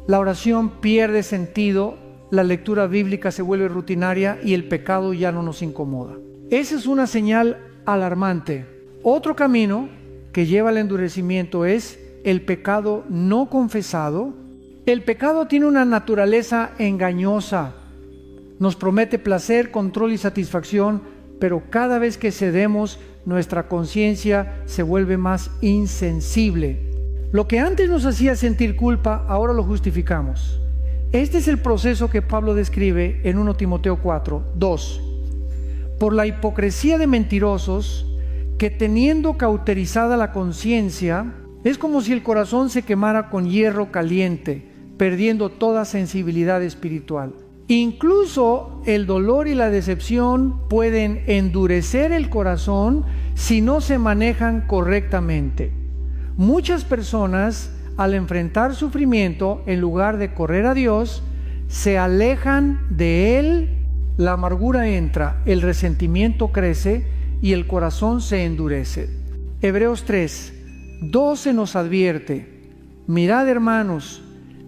La oración pierde sentido, la lectura bíblica se vuelve rutinaria y el pecado ya no nos incomoda. Esa es una señal alarmante. Otro camino que lleva al endurecimiento es el pecado no confesado. El pecado tiene una naturaleza engañosa. Nos promete placer, control y satisfacción, pero cada vez que cedemos, nuestra conciencia se vuelve más insensible. Lo que antes nos hacía sentir culpa, ahora lo justificamos. Este es el proceso que Pablo describe en 1 Timoteo 4:2. Por la hipocresía de mentirosos, que teniendo cauterizada la conciencia, es como si el corazón se quemara con hierro caliente, perdiendo toda sensibilidad espiritual. Incluso el dolor y la decepción pueden endurecer el corazón si no se manejan correctamente. Muchas personas, al enfrentar sufrimiento, en lugar de correr a Dios, se alejan de Él. La amargura entra, el resentimiento crece y el corazón se endurece. Hebreos 3:12 nos advierte: mirad, hermanos,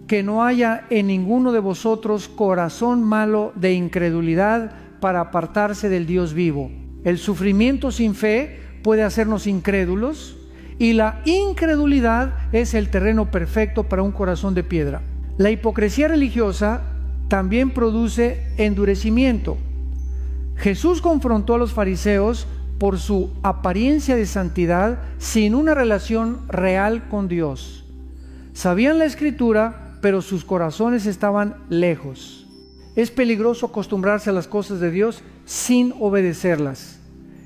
que no haya en ninguno de vosotros corazón malo de incredulidad para apartarse del Dios vivo. El sufrimiento sin fe puede hacernos incrédulos y la incredulidad es el terreno perfecto para un corazón de piedra. La hipocresía religiosa también produce endurecimiento. Jesús confrontó a los fariseos por su apariencia de santidad sin una relación real con Dios. Sabían la Escritura, pero sus corazones estaban lejos. Es peligroso acostumbrarse a las cosas de Dios sin obedecerlas.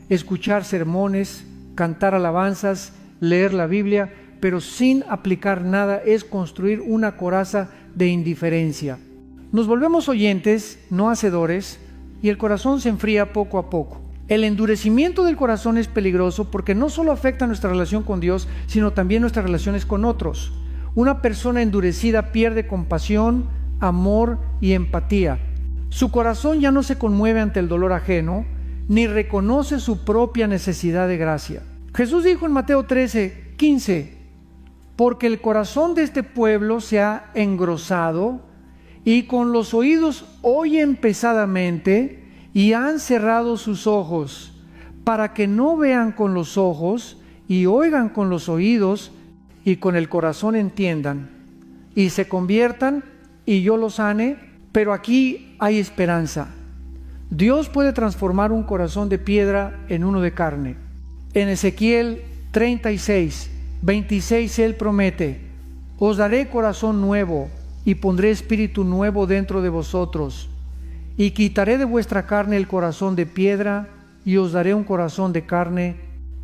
Escuchar sermones, cantar alabanzas, leer la Biblia, pero sin aplicar nada es construir una coraza de indiferencia. Nos volvemos oyentes, no hacedores, y el corazón se enfría poco a poco. El endurecimiento del corazón es peligroso porque no solo afecta nuestra relación con Dios, sino también nuestras relaciones con otros. Una persona endurecida pierde compasión, amor y empatía. Su corazón ya no se conmueve ante el dolor ajeno, ni reconoce su propia necesidad de gracia. Jesús dijo en Mateo 13:15, porque el corazón de este pueblo se ha engrosado y con los oídos oyen pesadamente y han cerrado sus ojos, para que no vean con los ojos y oigan con los oídos y con el corazón entiendan y se conviertan y yo los sane. Pero aquí hay esperanza. Dios puede transformar un corazón de piedra en uno de carne. En Ezequiel 36:26 Él promete: os daré corazón nuevo y pondré espíritu nuevo dentro de vosotros, y quitaré de vuestra carne el corazón de piedra y os daré un corazón de carne.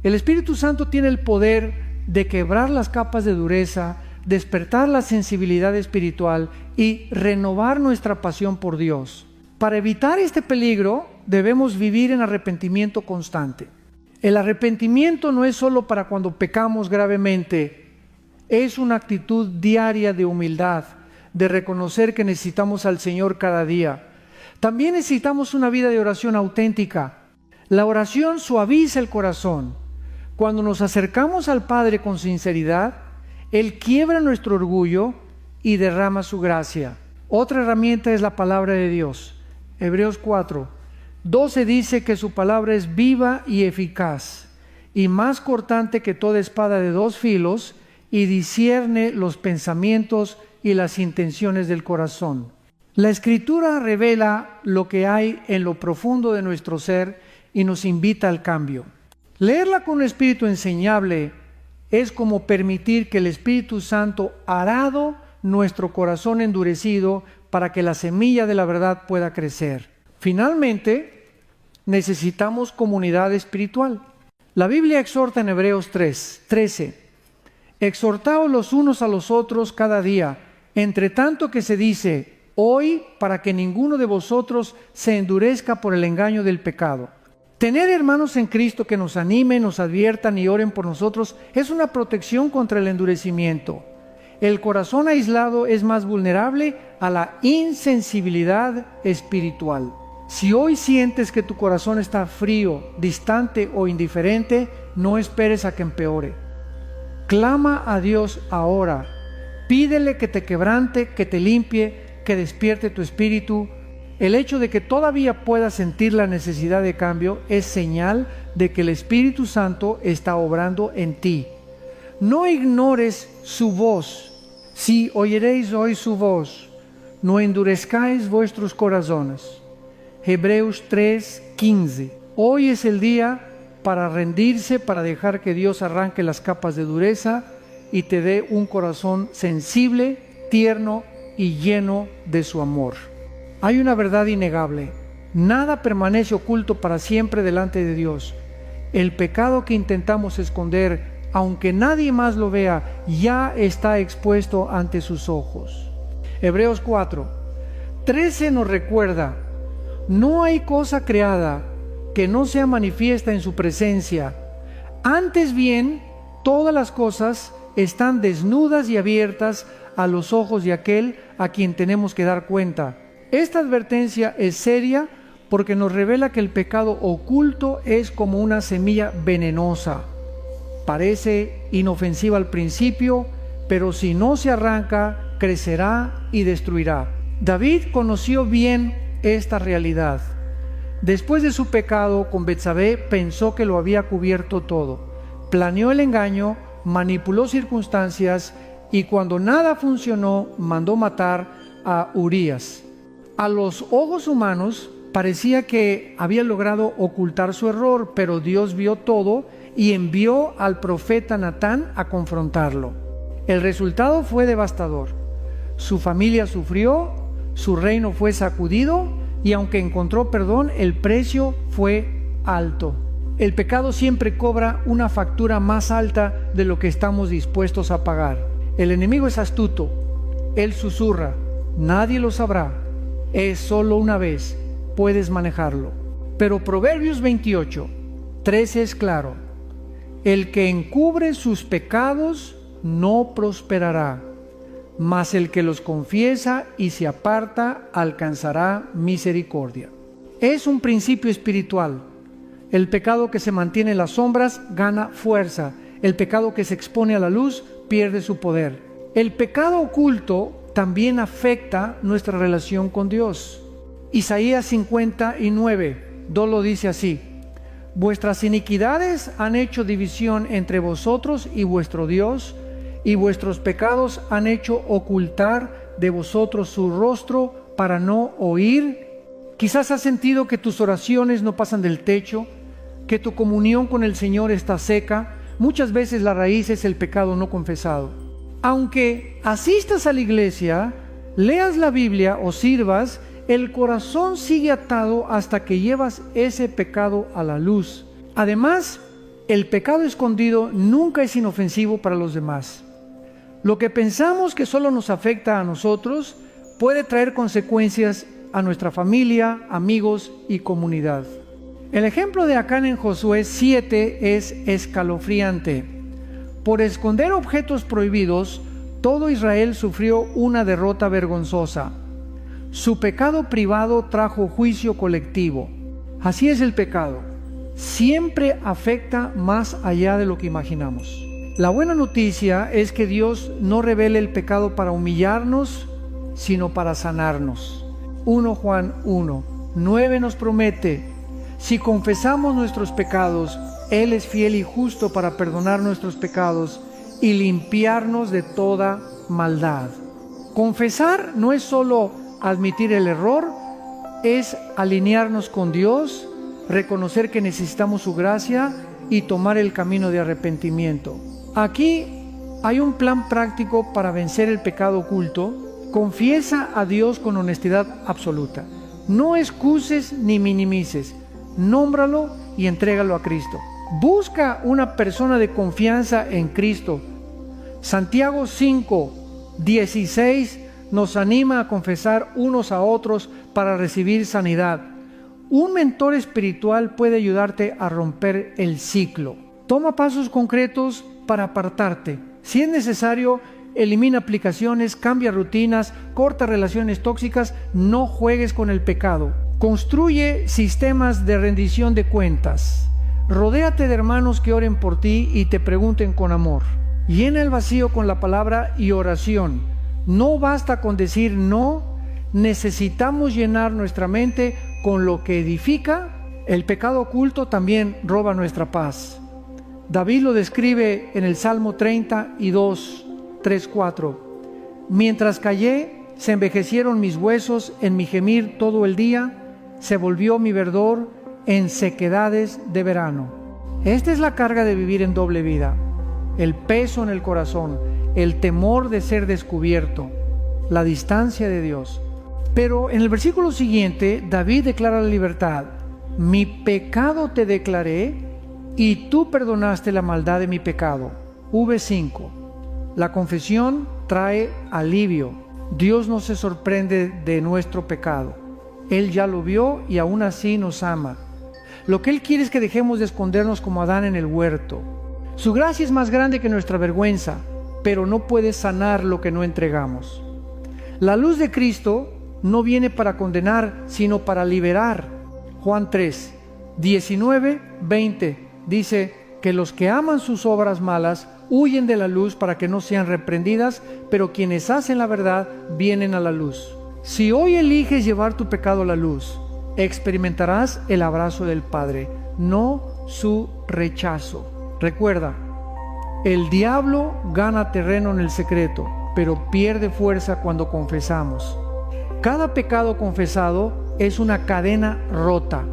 El Espíritu Santo tiene el poder de quebrar las capas de dureza, despertar la sensibilidad espiritual y renovar nuestra pasión por Dios. Para evitar este peligro, debemos vivir en arrepentimiento constante. El arrepentimiento no es solo para cuando pecamos gravemente, es una actitud diaria de humildad, de reconocer que necesitamos al Señor cada día. También necesitamos una vida de oración auténtica. La oración suaviza el corazón. Cuando nos acercamos al Padre con sinceridad, Él quiebra nuestro orgullo y derrama su gracia. Otra herramienta es la palabra de Dios. Hebreos 4:12 dice que su palabra es viva y eficaz, y más cortante que toda espada de dos filos, y discierne los pensamientos y las intenciones del corazón. La Escritura revela lo que hay en lo profundo de nuestro ser y nos invita al cambio. Leerla con un espíritu enseñable es como permitir que el Espíritu Santo arado nuestro corazón endurecido para que la semilla de la verdad pueda crecer. Finalmente, necesitamos comunidad espiritual. La Biblia exhorta en Hebreos 13: exhortaos los unos a los otros cada día, entre tanto que se dice hoy, para que ninguno de vosotros se endurezca por el engaño del pecado. Tener hermanos en Cristo que nos animen, nos adviertan y oren por nosotros es una protección contra el endurecimiento. El corazón aislado es más vulnerable a la insensibilidad espiritual. Si hoy sientes que tu corazón está frío, distante o indiferente, no esperes a que empeore. Clama a Dios ahora. Pídele que te quebrante, que te limpie, que despierte tu espíritu. El hecho de que todavía puedas sentir la necesidad de cambio es señal de que el Espíritu Santo está obrando en ti. No ignores su voz. Si oyeréis hoy su voz, no endurezcáis vuestros corazones. Hebreos 3:15. Hoy es el día para rendirse, para dejar que Dios arranque las capas de dureza y te dé un corazón sensible, tierno y lleno de su amor. Hay una verdad innegable. Nada permanece oculto para siempre delante de Dios. El pecado que intentamos esconder, aunque nadie más lo vea, ya está expuesto ante sus ojos. Hebreos 4:13 nos recuerda: no hay cosa creada que no sea manifiesta en su presencia. Antes bien, todas las cosas están desnudas y abiertas a los ojos de aquel a quien tenemos que dar cuenta. Esta advertencia es seria porque nos revela que el pecado oculto es como una semilla venenosa. Parece inofensiva al principio, pero si no se arranca, crecerá y destruirá. David conoció bien esta realidad. Después de su pecado con Betsabé, pensó que lo había cubierto todo. Planeó el engaño, manipuló circunstancias y cuando nada funcionó, mandó matar a Urías. A los ojos humanos parecía que había logrado ocultar su error, pero Dios vio todo y envió al profeta Natán a confrontarlo. El resultado fue devastador. Su familia sufrió, su reino fue sacudido y aunque encontró perdón, el precio fue alto. El pecado siempre cobra una factura más alta de lo que estamos dispuestos a pagar. El enemigo es astuto. Él susurra: nadie lo sabrá. Es solo una vez. Puedes manejarlo. Pero Proverbios 28:13 es claro: el que encubre sus pecados no prosperará, mas el que los confiesa y se aparta alcanzará misericordia. Es un principio espiritual. El pecado que se mantiene en las sombras gana fuerza. El pecado que se expone a la luz pierde su poder. El pecado oculto también afecta nuestra relación con Dios. Isaías 59:2 lo dice así: vuestras iniquidades han hecho división entre vosotros y vuestro Dios, y vuestros pecados han hecho ocultar de vosotros su rostro para no oír. Quizás has sentido que tus oraciones no pasan del techo, que tu comunión con el Señor está seca. Muchas veces la raíz es el pecado no confesado. Aunque asistas a la iglesia, leas la Biblia o sirvas, el corazón sigue atado hasta que llevas ese pecado a la luz. Además, el pecado escondido nunca es inofensivo para los demás. Lo que pensamos que solo nos afecta a nosotros puede traer consecuencias a nuestra familia, amigos y comunidad. El ejemplo de Acán en Josué 7 es escalofriante. Por esconder objetos prohibidos, todo Israel sufrió una derrota vergonzosa. Su pecado privado trajo juicio colectivo. Así es el pecado. Siempre afecta más allá de lo que imaginamos. La buena noticia es que Dios no revela el pecado para humillarnos, sino para sanarnos. 1 Juan 1:9 nos promete: si confesamos nuestros pecados, Él es fiel y justo para perdonar nuestros pecados y limpiarnos de toda maldad. Confesar no es solo admitir el error, es alinearnos con Dios, reconocer que necesitamos su gracia y tomar el camino de arrepentimiento. Aquí hay un plan práctico para vencer el pecado oculto. Confiesa a Dios con honestidad absoluta. No excuses ni minimices. Nómbralo y entrégalo a Cristo. Busca una persona de confianza en Cristo. Santiago 5:16 nos anima a confesar unos a otros para recibir sanidad. Un mentor espiritual puede ayudarte a romper el ciclo. Toma pasos concretos para apartarte. Si es necesario, elimina aplicaciones, cambia rutinas, corta relaciones tóxicas. No juegues con el pecado. Construye sistemas de rendición de cuentas. Rodéate de hermanos que oren por ti y te pregunten con amor. Llena el vacío con la palabra y oración. No basta con decir no, necesitamos llenar nuestra mente con lo que edifica. El pecado oculto también roba nuestra paz. David lo describe en el Salmo 32, 3, 4. Mientras callé, se envejecieron mis huesos en mi gemir todo el día, se volvió mi verdor en sequedades de verano. Esta es la carga de vivir en doble vida: el peso en el corazón, el temor de ser descubierto, la distancia de Dios. Pero en el versículo siguiente, David declara la libertad. Mi pecado te declaré y tú perdonaste la maldad de mi pecado. V5. La confesión trae alivio. Dios no se sorprende de nuestro pecado. Él ya lo vio y aún así nos ama. Lo que Él quiere es que dejemos de escondernos como Adán en el huerto. Su gracia es más grande que nuestra vergüenza, pero no puede sanar lo que no entregamos. La luz de Cristo no viene para condenar, sino para liberar. Juan 3, 19, 20 dice que los que aman sus obras malas huyen de la luz para que no sean reprendidas, pero quienes hacen la verdad vienen a la luz. Si hoy eliges llevar tu pecado a la luz, experimentarás el abrazo del Padre, no su rechazo. Recuerda, el diablo gana terreno en el secreto, pero pierde fuerza cuando confesamos. Cada pecado confesado es una cadena rota.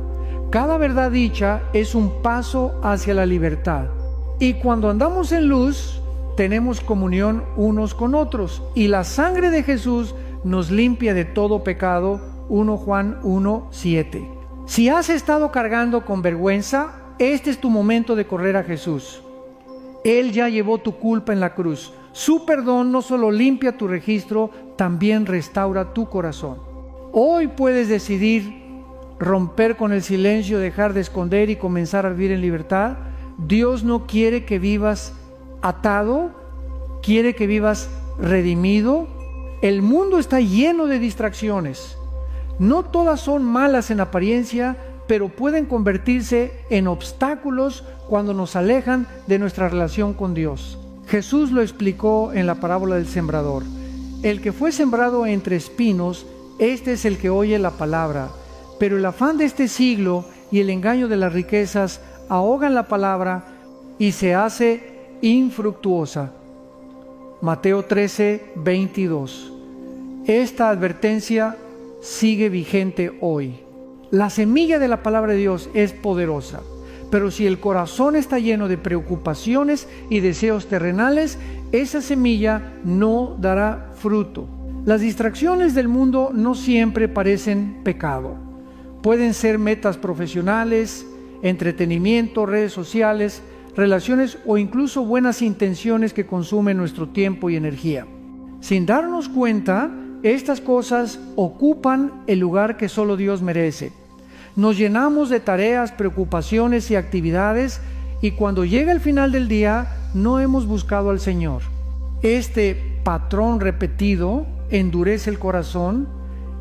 Cada verdad dicha es un paso hacia la libertad. Y cuando andamos en luz, tenemos comunión unos con otros. Y la sangre de Jesús nos limpia de todo pecado. 1 Juan 1, 7. Si has estado cargando con vergüenza, este es tu momento de correr a Jesús. Él ya llevó tu culpa en la cruz. Su perdón no solo limpia tu registro, también restaura tu corazón. Hoy puedes decidir romper con el silencio, dejar de esconder y comenzar a vivir en libertad. Dios no quiere que vivas atado, quiere que vivas redimido. El mundo está lleno de distracciones. No todas son malas en apariencia, pero pueden convertirse en obstáculos cuando nos alejan de nuestra relación con Dios. Jesús lo explicó en la parábola del sembrador. El que fue sembrado entre espinos, este es el que oye la palabra, pero el afán de este siglo y el engaño de las riquezas ahogan la palabra y se hace infructuosa. Mateo 13, 22. Esta advertencia sigue vigente hoy. La semilla de la palabra de Dios es poderosa, pero si el corazón está lleno de preocupaciones y deseos terrenales, esa semilla no dará fruto. Las distracciones del mundo no siempre parecen pecado. Pueden ser metas profesionales, entretenimiento, redes sociales, relaciones o incluso buenas intenciones que consumen nuestro tiempo y energía. Sin darnos cuenta, estas cosas ocupan el lugar que solo Dios merece. Nos llenamos de tareas, preocupaciones y actividades y cuando llega el final del día no hemos buscado al Señor. Este patrón repetido endurece el corazón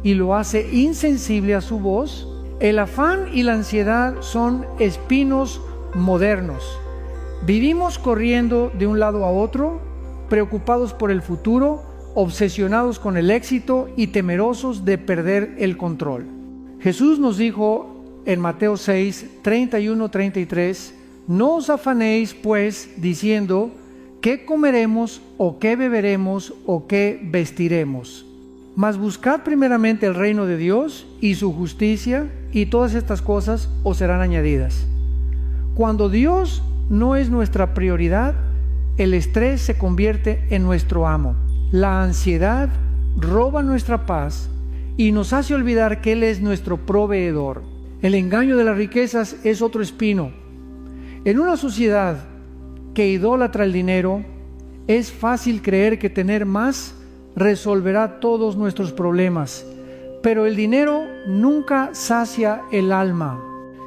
y lo hace insensible a su voz. El afán y la ansiedad son espinos modernos. Vivimos corriendo de un lado a otro, preocupados por el futuro, obsesionados con el éxito y temerosos de perder el control. Jesús nos dijo en Mateo 6, 31-33, no os afanéis pues diciendo, ¿qué comeremos o qué beberemos o qué vestiremos? Mas buscad primeramente el reino de Dios y su justicia, y todas estas cosas os serán añadidas. Cuando Dios no es nuestra prioridad, el estrés se convierte en nuestro amo. La ansiedad roba nuestra paz y nos hace olvidar que Él es nuestro proveedor. El engaño de las riquezas es otro espino. En una sociedad que idolatra el dinero, es fácil creer que tener más resolverá todos nuestros problemas, pero el dinero nunca sacia el alma.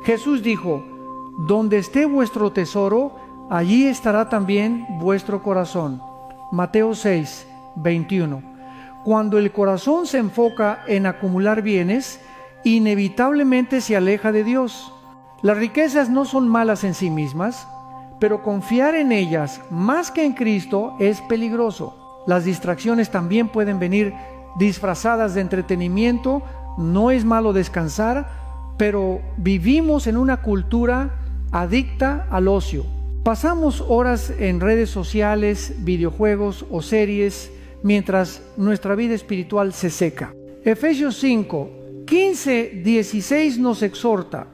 Jesús dijo, donde esté vuestro tesoro, allí estará también vuestro corazón. Mateo 6, 21. Cuando el corazón se enfoca en acumular bienes, inevitablemente se aleja de Dios. Las riquezas no son malas en sí mismas, pero confiar en ellas más que en Cristo es peligroso. Las distracciones también pueden venir disfrazadas de entretenimiento. No es malo descansar, pero vivimos en una cultura adicta al ocio. Pasamos horas en redes sociales, videojuegos o series, mientras nuestra vida espiritual se seca. Efesios 5, 15, 16 nos exhorta: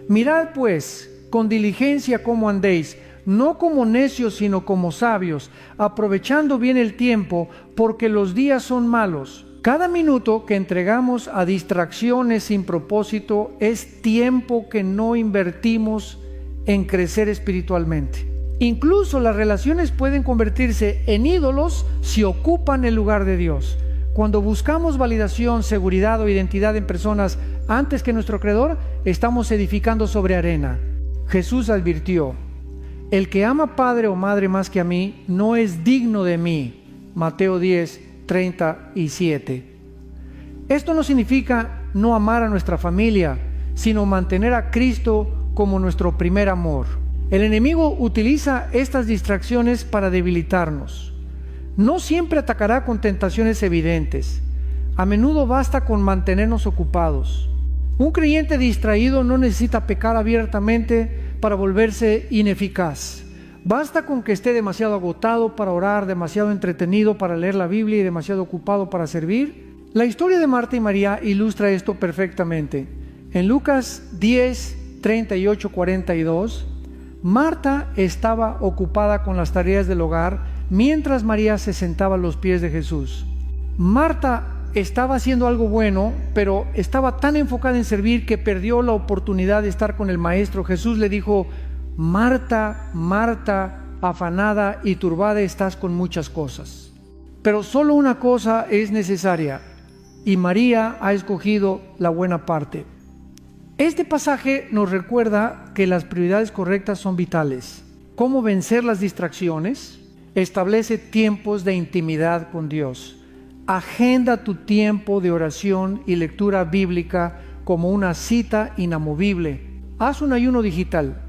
mirad pues con diligencia cómo andéis, no como necios sino como sabios, aprovechando bien el tiempo, porque los días son malos. Cada minuto que entregamos a distracciones sin propósito es tiempo que no invertimos en crecer espiritualmente. Incluso las relaciones pueden convertirse en ídolos si ocupan el lugar de Dios. Cuando buscamos validación, seguridad o identidad en personas antes que nuestro Creador, estamos edificando sobre arena. Jesús advirtió: el que ama padre o madre más que a mí, no es digno de mí. Mateo 10, 37. Esto no significa no amar a nuestra familia, sino mantener a Cristo como nuestro primer amor. El enemigo utiliza estas distracciones para debilitarnos. No siempre atacará con tentaciones evidentes. A menudo basta con mantenernos ocupados. Un creyente distraído no necesita pecar abiertamente para volverse ineficaz. Basta con que esté demasiado agotado para orar, demasiado entretenido para leer la Biblia y demasiado ocupado para servir. La historia de Marta y María ilustra esto perfectamente. En Lucas 10, 38, 42, Marta estaba ocupada con las tareas del hogar, mientras María se sentaba a los pies de Jesús. Marta estaba haciendo algo bueno, pero estaba tan enfocada en servir que perdió la oportunidad de estar con el Maestro. Jesús le dijo: Marta, Marta, afanada y turbada estás con muchas cosas, pero solo una cosa es necesaria, y María ha escogido la buena parte. Este pasaje nos recuerda que las prioridades correctas son vitales. ¿Cómo vencer las distracciones? Establece tiempos de intimidad con Dios. Agenda tu tiempo de oración y lectura bíblica como una cita inamovible. Haz un ayuno digital.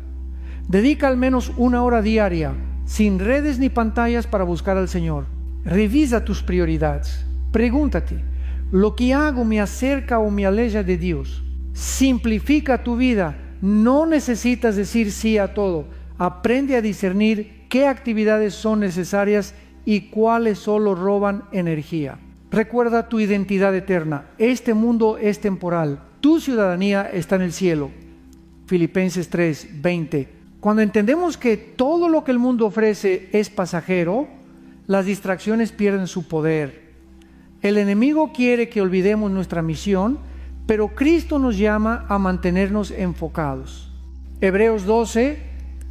Dedica al menos 1 hora diaria, sin redes ni pantallas, para buscar al Señor. Revisa tus prioridades. Pregúntate: ¿lo que hago me acerca o me aleja de Dios? Simplifica tu vida. No necesitas decir sí a todo. Aprende a discernir qué actividades son necesarias y cuáles solo roban energía. Recuerda tu identidad eterna. Este mundo es temporal. Tu ciudadanía está en el cielo. Filipenses 3, 20. Cuando entendemos que todo lo que el mundo ofrece es pasajero, las distracciones pierden su poder. El enemigo quiere que olvidemos nuestra misión, pero Cristo nos llama a mantenernos enfocados. Hebreos 12,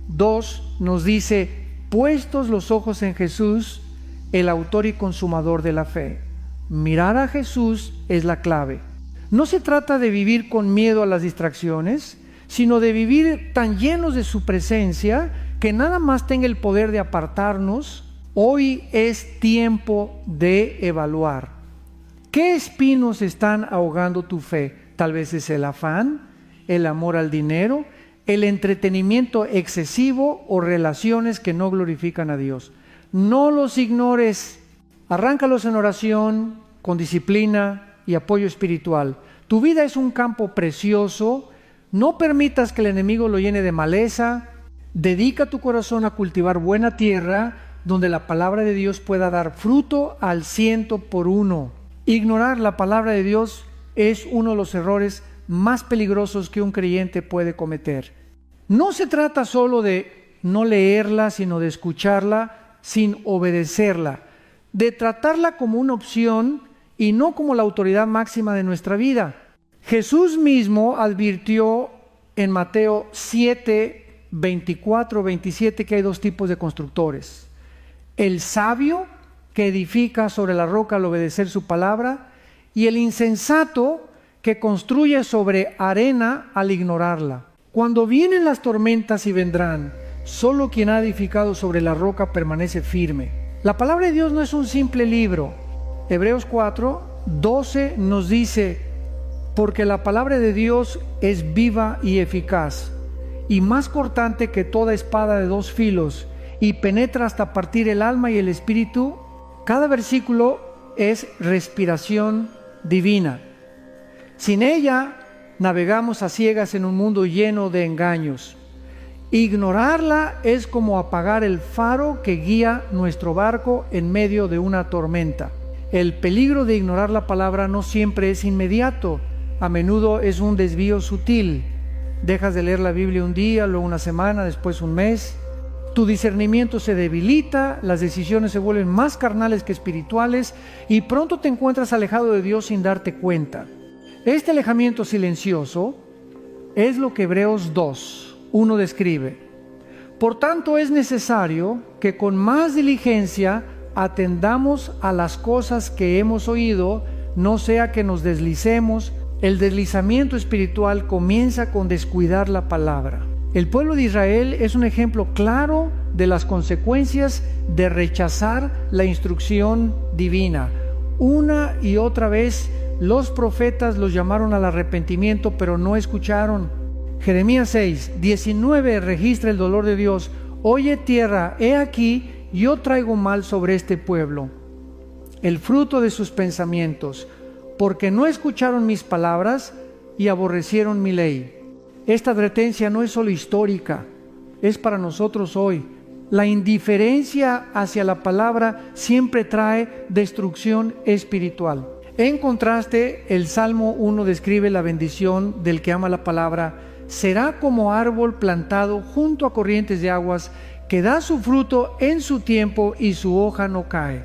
2 nos dice: puestos los ojos en Jesús, el autor y consumador de la fe. Mirar a Jesús es la clave. No se trata de vivir con miedo a las distracciones, sino de vivir tan llenos de su presencia que nada más tenga el poder de apartarnos. Hoy es tiempo de evaluar. ¿Qué espinos están ahogando tu fe? Tal vez es el afán, el amor al dinero, el entretenimiento excesivo o relaciones que no glorifican a Dios. No los ignores. Arráncalos en oración, con disciplina y apoyo espiritual. Tu vida es un campo precioso. No permitas que el enemigo lo llene de maleza. Dedica tu corazón a cultivar buena tierra, donde la palabra de Dios pueda dar fruto al 100%. Ignorar la palabra de Dios es uno de los errores más peligrosos que un creyente puede cometer. No se trata solo de no leerla, sino de escucharla sin obedecerla, de tratarla como una opción y no como la autoridad máxima de nuestra vida. Jesús mismo advirtió en Mateo 7, 24, 27 que hay 2 tipos de constructores: el sabio, que edifica sobre la roca al obedecer su palabra, y el insensato, que construye sobre arena al ignorarla. Cuando vienen las tormentas, y vendrán, solo quien ha edificado sobre la roca permanece firme. La palabra de Dios no es un simple libro. Hebreos 4:12 nos dice: porque la palabra de Dios es viva y eficaz, y más cortante que toda espada de dos filos, y penetra hasta partir el alma y el espíritu. Cada versículo es respiración divina. Sin ella navegamos a ciegas en un mundo lleno de engaños. Ignorarla es como apagar el faro que guía nuestro barco en medio de una tormenta. El peligro de ignorar la palabra no siempre es inmediato, a menudo es un desvío sutil. Dejas de leer la Biblia un día, luego una semana, después un mes. Tu discernimiento se debilita, las decisiones se vuelven más carnales que espirituales y pronto te encuentras alejado de Dios sin darte cuenta. Este alejamiento silencioso es lo que Hebreos 2:1 describe. Por tanto, es necesario que con más diligencia atendamos a las cosas que hemos oído, no sea que nos deslicemos. El deslizamiento espiritual comienza con descuidar la palabra. El pueblo de Israel es un ejemplo claro de las consecuencias de rechazar la instrucción divina. Una y otra vez los profetas los llamaron al arrepentimiento, pero no escucharon. Jeremías 6:19 registra el dolor de Dios. Oye tierra, he aquí, yo traigo mal sobre este pueblo, el fruto de sus pensamientos, porque no escucharon mis palabras y aborrecieron mi ley. Esta advertencia no es solo histórica, es para nosotros hoy. La indiferencia hacia la palabra siempre trae destrucción espiritual. En contraste, el Salmo 1 describe la bendición del que ama la palabra. Será como árbol plantado junto a corrientes de aguas, que da su fruto en su tiempo y su hoja no cae.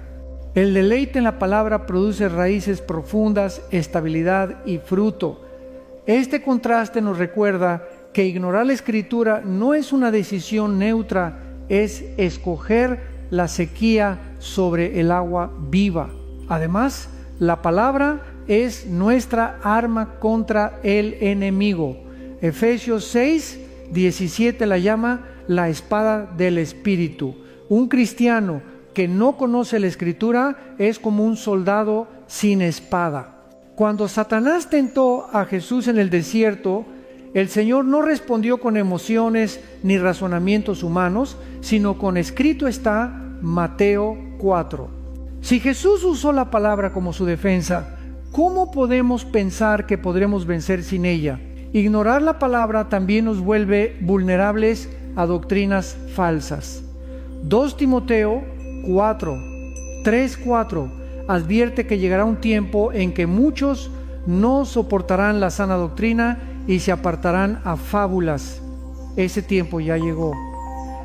El deleite en la palabra produce raíces profundas, estabilidad y fruto. Este contraste nos recuerda que ignorar la Escritura no es una decisión neutra, es escoger la sequía sobre el agua viva. Además, la palabra es nuestra arma contra el enemigo. Efesios 6:17 la llama la espada del Espíritu. Un cristiano que no conoce la Escritura es como un soldado sin espada. Cuando Satanás tentó a Jesús en el desierto, el Señor no respondió con emociones ni razonamientos humanos, sino con escrito está Mateo 4. Si Jesús usó la palabra como su defensa, ¿cómo podemos pensar que podremos vencer sin ella? Ignorar la palabra también nos vuelve vulnerables a doctrinas falsas. 2 Timoteo 3:4 advierte que llegará un tiempo en que muchos no soportarán la sana doctrina y se apartarán a fábulas. Ese tiempo ya llegó.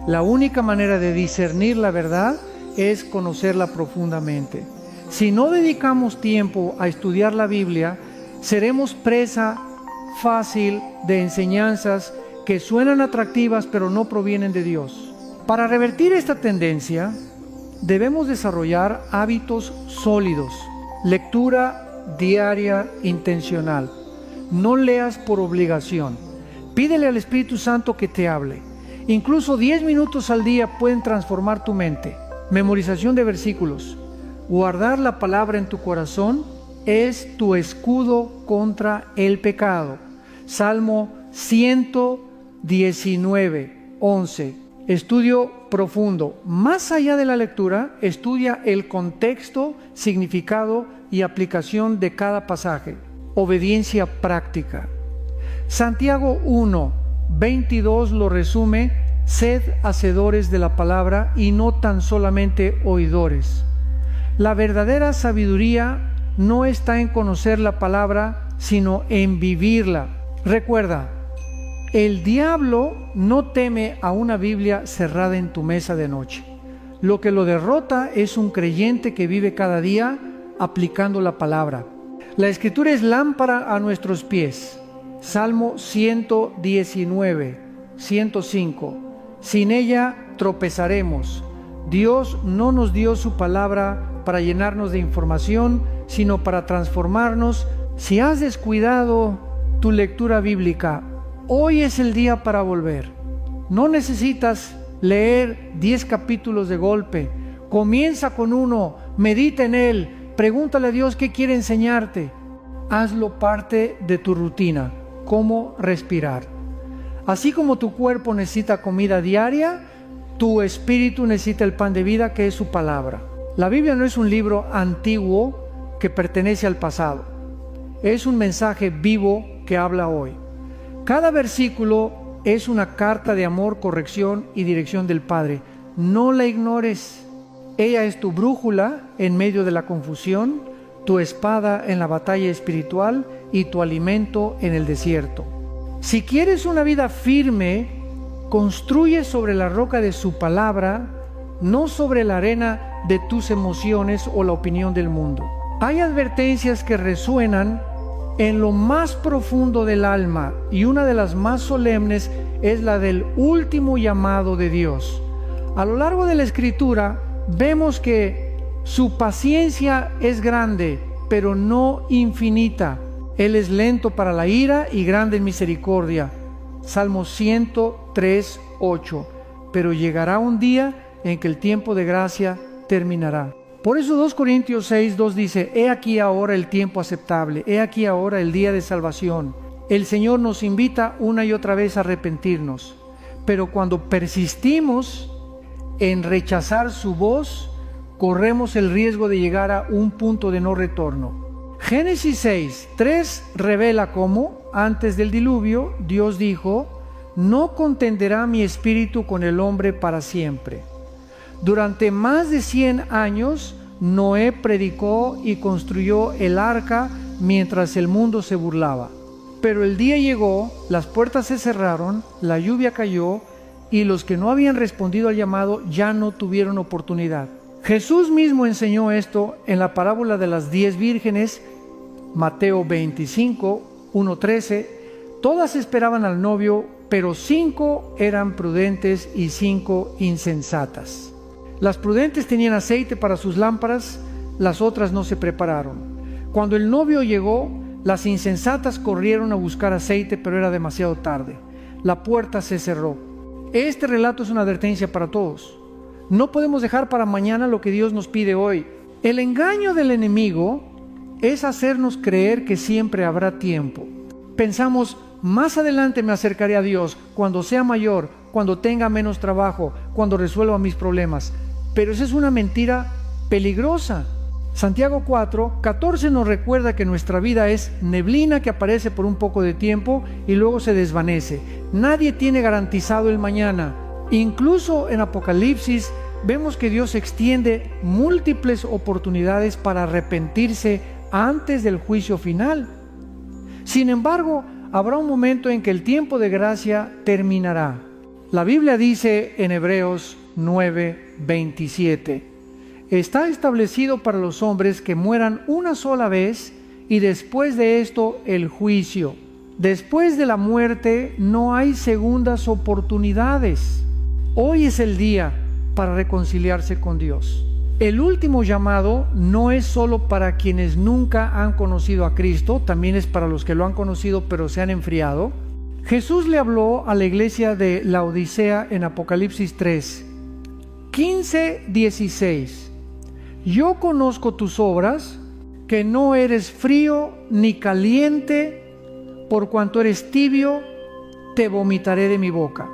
La única manera de discernir la verdad es conocerla profundamente. Si no dedicamos tiempo a estudiar la Biblia, seremos presa fácil de enseñanzas que suenan atractivas pero no provienen de Dios. Para revertir esta tendencia, debemos desarrollar hábitos sólidos. Lectura diaria intencional. No leas por obligación. Pídele al Espíritu Santo que te hable. Incluso 10 minutos al día pueden transformar tu mente. Memorización de versículos. Guardar la palabra en tu corazón es tu escudo contra el pecado. Salmo 119:11. Estudio profundo. Más allá de la lectura, estudia el contexto, significado y aplicación de cada pasaje. Obediencia práctica. Santiago 1:22 lo resume: sed hacedores de la palabra y no tan solamente oidores. La verdadera sabiduría no está en conocer la palabra, sino en vivirla. Recuerda, el diablo no teme a una Biblia cerrada en tu mesa de noche. Lo que lo derrota es un creyente que vive cada día aplicando la palabra. La Escritura es lámpara a nuestros pies. Salmo 119:105. Sin ella tropezaremos. Dios no nos dio su palabra para llenarnos de información, sino para transformarnos. Si has descuidado tu lectura bíblica, hoy es el día para volver. No necesitas leer 10 capítulos de golpe. Comienza con uno, medita en él, pregúntale a Dios qué quiere enseñarte. Hazlo parte de tu rutina, cómo respirar. Así como tu cuerpo necesita comida diaria, tu espíritu necesita el pan de vida, que es su palabra. La Biblia no es un libro antiguo que pertenece al pasado. Es un mensaje vivo que habla hoy. Cada versículo es una carta de amor, corrección y dirección del Padre. No la ignores. Ella es tu brújula en medio de la confusión, tu espada en la batalla espiritual y tu alimento en el desierto. Si quieres una vida firme, construye sobre la roca de su palabra, no sobre la arena de tus emociones o la opinión del mundo. Hay advertencias que resuenan en lo más profundo del alma, y una de las más solemnes es la del último llamado de Dios. A lo largo de la Escritura vemos que su paciencia es grande, pero no infinita. Él es lento para la ira y grande en misericordia. Salmo 103, 8. Pero llegará un día en que el tiempo de gracia terminará. Por eso 2 Corintios 6, 2 dice: he aquí ahora el tiempo aceptable, he aquí ahora el día de salvación. El Señor nos invita una y otra vez a arrepentirnos, pero cuando persistimos en rechazar su voz, corremos el riesgo de llegar a un punto de no retorno. Génesis 6, 3 revela cómo, antes del diluvio, Dios dijo: no contenderá mi espíritu con el hombre para siempre. Durante más de 100 años, Noé predicó y construyó el arca mientras el mundo se burlaba. Pero el día llegó, las puertas se cerraron, la lluvia cayó y los que no habían respondido al llamado ya no tuvieron oportunidad. Jesús mismo enseñó esto en la parábola de las 10 vírgenes, Mateo 25, 1-13. Todas esperaban al novio, pero 5 eran prudentes y 5 insensatas. Las prudentes tenían aceite para sus lámparas, las otras no se prepararon. Cuando el novio llegó, las insensatas corrieron a buscar aceite, pero era demasiado tarde. La puerta se cerró. Este relato es una advertencia para todos. No podemos dejar para mañana lo que Dios nos pide hoy. El engaño del enemigo es hacernos creer que siempre habrá tiempo. Pensamos: más adelante me acercaré a Dios, cuando sea mayor, cuando tenga menos trabajo, cuando resuelva mis problemas. Pero esa es una mentira peligrosa. Santiago 4, 14 nos recuerda que nuestra vida es neblina que aparece por un poco de tiempo y luego se desvanece. Nadie tiene garantizado el mañana. Incluso en Apocalipsis vemos que Dios extiende múltiples oportunidades para arrepentirse antes del juicio final. Sin embargo, habrá un momento en que el tiempo de gracia terminará. La Biblia dice en Hebreos 9, 27: está establecido para los hombres que mueran una sola vez y después de esto el juicio. Después de la muerte no hay segundas oportunidades. Hoy es el día para reconciliarse con Dios. El último llamado no es solo para quienes nunca han conocido a Cristo, también es para los que lo han conocido pero se han enfriado. Jesús le habló a la iglesia de Laodicea en Apocalipsis 3, 15, 16. Yo conozco tus obras, que no eres frío ni caliente. Por cuanto eres tibio, te vomitaré de mi boca.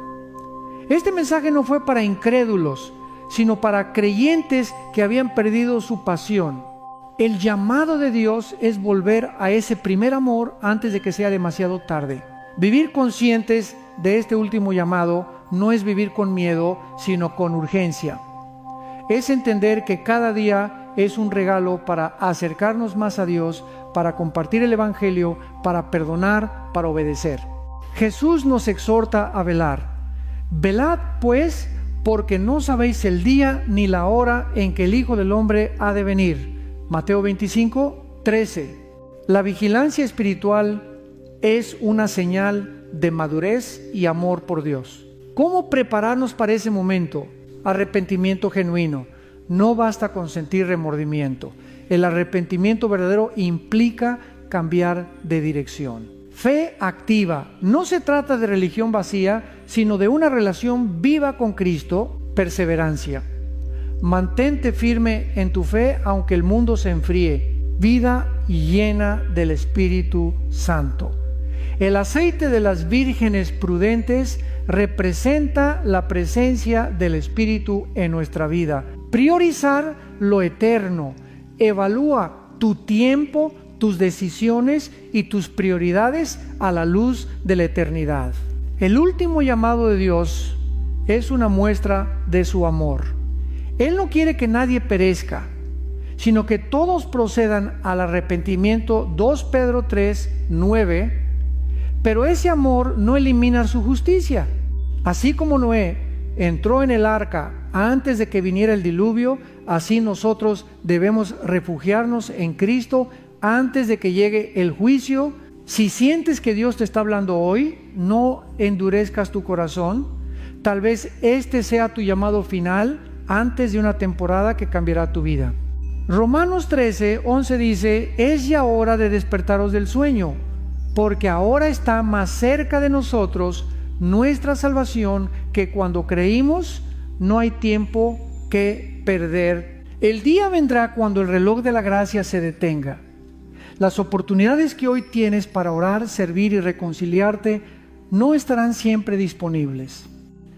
Este mensaje no fue para incrédulos, sino para creyentes que habían perdido su pasión. El llamado de Dios es volver a ese primer amor antes de que sea demasiado tarde. Vivir conscientes de este último llamado no es vivir con miedo, sino con urgencia. Es entender que cada día es un regalo para acercarnos más a Dios, para compartir el Evangelio, para perdonar, para obedecer. Jesús nos exhorta a velar. Velad, pues, porque no sabéis el día ni la hora en que el Hijo del Hombre ha de venir. Mateo 25, 13. La vigilancia espiritual es una señal de madurez y amor por Dios. ¿Cómo prepararnos para ese momento? Arrepentimiento genuino. No basta con sentir remordimiento. El arrepentimiento verdadero implica cambiar de dirección. Fe activa. No se trata de religión vacía, sino de una relación viva con Cristo. Perseverancia. Mantente firme en tu fe aunque el mundo se enfríe. Vida llena del Espíritu Santo. El aceite de las vírgenes prudentes representa la presencia del Espíritu en nuestra vida. Priorizar lo eterno. Evalúa tu tiempo, tus decisiones y tus prioridades a la luz de la eternidad. El último llamado de Dios es una muestra de su amor. Él no quiere que nadie perezca, sino que todos procedan al arrepentimiento. 2 Pedro 3, 9. Pero ese amor no elimina su justicia. Así como Noé entró en el arca antes de que viniera el diluvio, así nosotros debemos refugiarnos en Cristo antes de que llegue el juicio. Si sientes que Dios te está hablando hoy, no endurezcas tu corazón. Tal vez este sea tu llamado final antes de una temporada que cambiará tu vida. Romanos 13, 11 dice: es ya hora de despertaros del sueño, porque ahora está más cerca de nosotros nuestra salvación que cuando creímos. No hay tiempo que perder. El día vendrá cuando el reloj de la gracia se detenga. Las oportunidades que hoy tienes para orar, servir y reconciliarte no estarán siempre disponibles.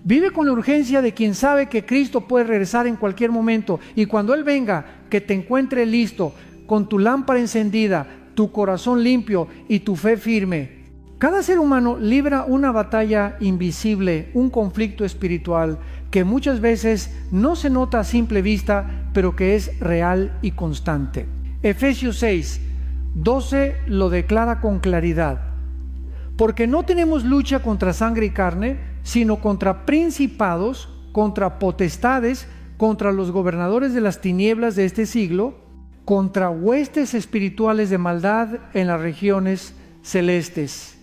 Vive con la urgencia de quien sabe que Cristo puede regresar en cualquier momento, y cuando Él venga, que te encuentre listo, con tu lámpara encendida, tu corazón limpio y tu fe firme. Cada ser humano libra una batalla invisible, un conflicto espiritual que muchas veces no se nota a simple vista, pero que es real y constante. Efesios 6, 12 lo declara con claridad. Porque no tenemos lucha contra sangre y carne, sino contra principados, contra potestades, contra los gobernadores de las tinieblas de este siglo, contra huestes espirituales de maldad en las regiones celestes.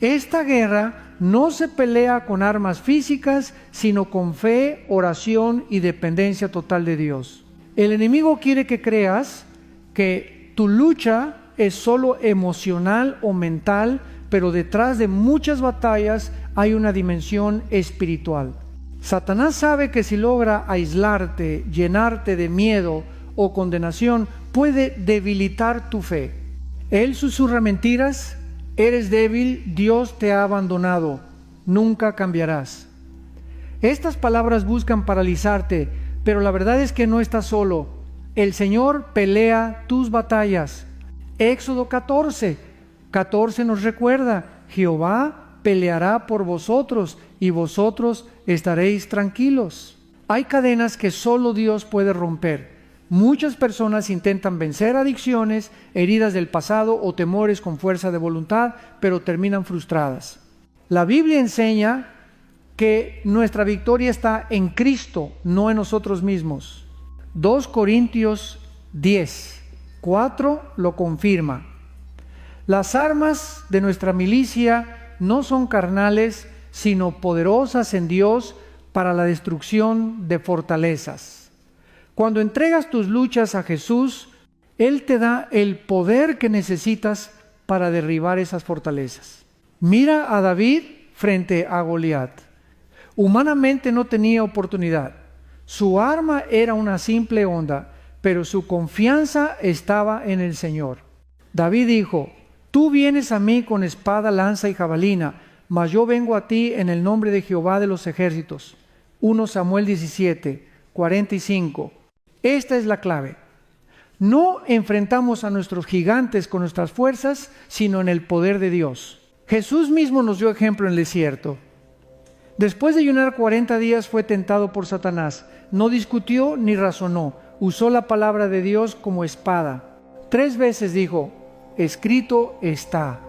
Esta guerra no se pelea con armas físicas, sino con fe, oración y dependencia total de Dios. El enemigo quiere que creas que tu lucha es solo emocional o mental, pero detrás de muchas batallas hay una dimensión espiritual. Satanás sabe que si logra aislarte, llenarte de miedo o condenación, puede debilitar tu fe. Él susurra mentiras: eres débil, Dios te ha abandonado, nunca cambiarás. Estas palabras buscan paralizarte, pero la verdad es que no estás solo. El Señor pelea tus batallas. Éxodo 14 nos recuerda: Jehová peleará por vosotros y vosotros estaréis tranquilos. Hay cadenas que solo Dios puede romper. Muchas personas intentan vencer adicciones, heridas del pasado o temores con fuerza de voluntad, pero terminan frustradas. La Biblia enseña que nuestra victoria está en Cristo, no en nosotros mismos. 2 Corintios 10, 4 lo confirma. Las armas de nuestra milicia no son carnales, sino poderosas en Dios para la destrucción de fortalezas. Cuando entregas tus luchas a Jesús, Él te da el poder que necesitas para derribar esas fortalezas. Mira a David frente a Goliat. Humanamente no tenía oportunidad. Su arma era una simple honda, pero su confianza estaba en el Señor. David dijo: tú vienes a mí con espada, lanza y jabalina, mas yo vengo a ti en el nombre de Jehová de los ejércitos. 1 Samuel 17, 45. Esta es la clave. No enfrentamos a nuestros gigantes con nuestras fuerzas, sino en el poder de Dios. Jesús mismo nos dio ejemplo en el desierto. Después de ayunar 40 días fue tentado por Satanás. No discutió ni razonó. Usó la palabra de Dios como espada. 3 veces dijo: escrito está.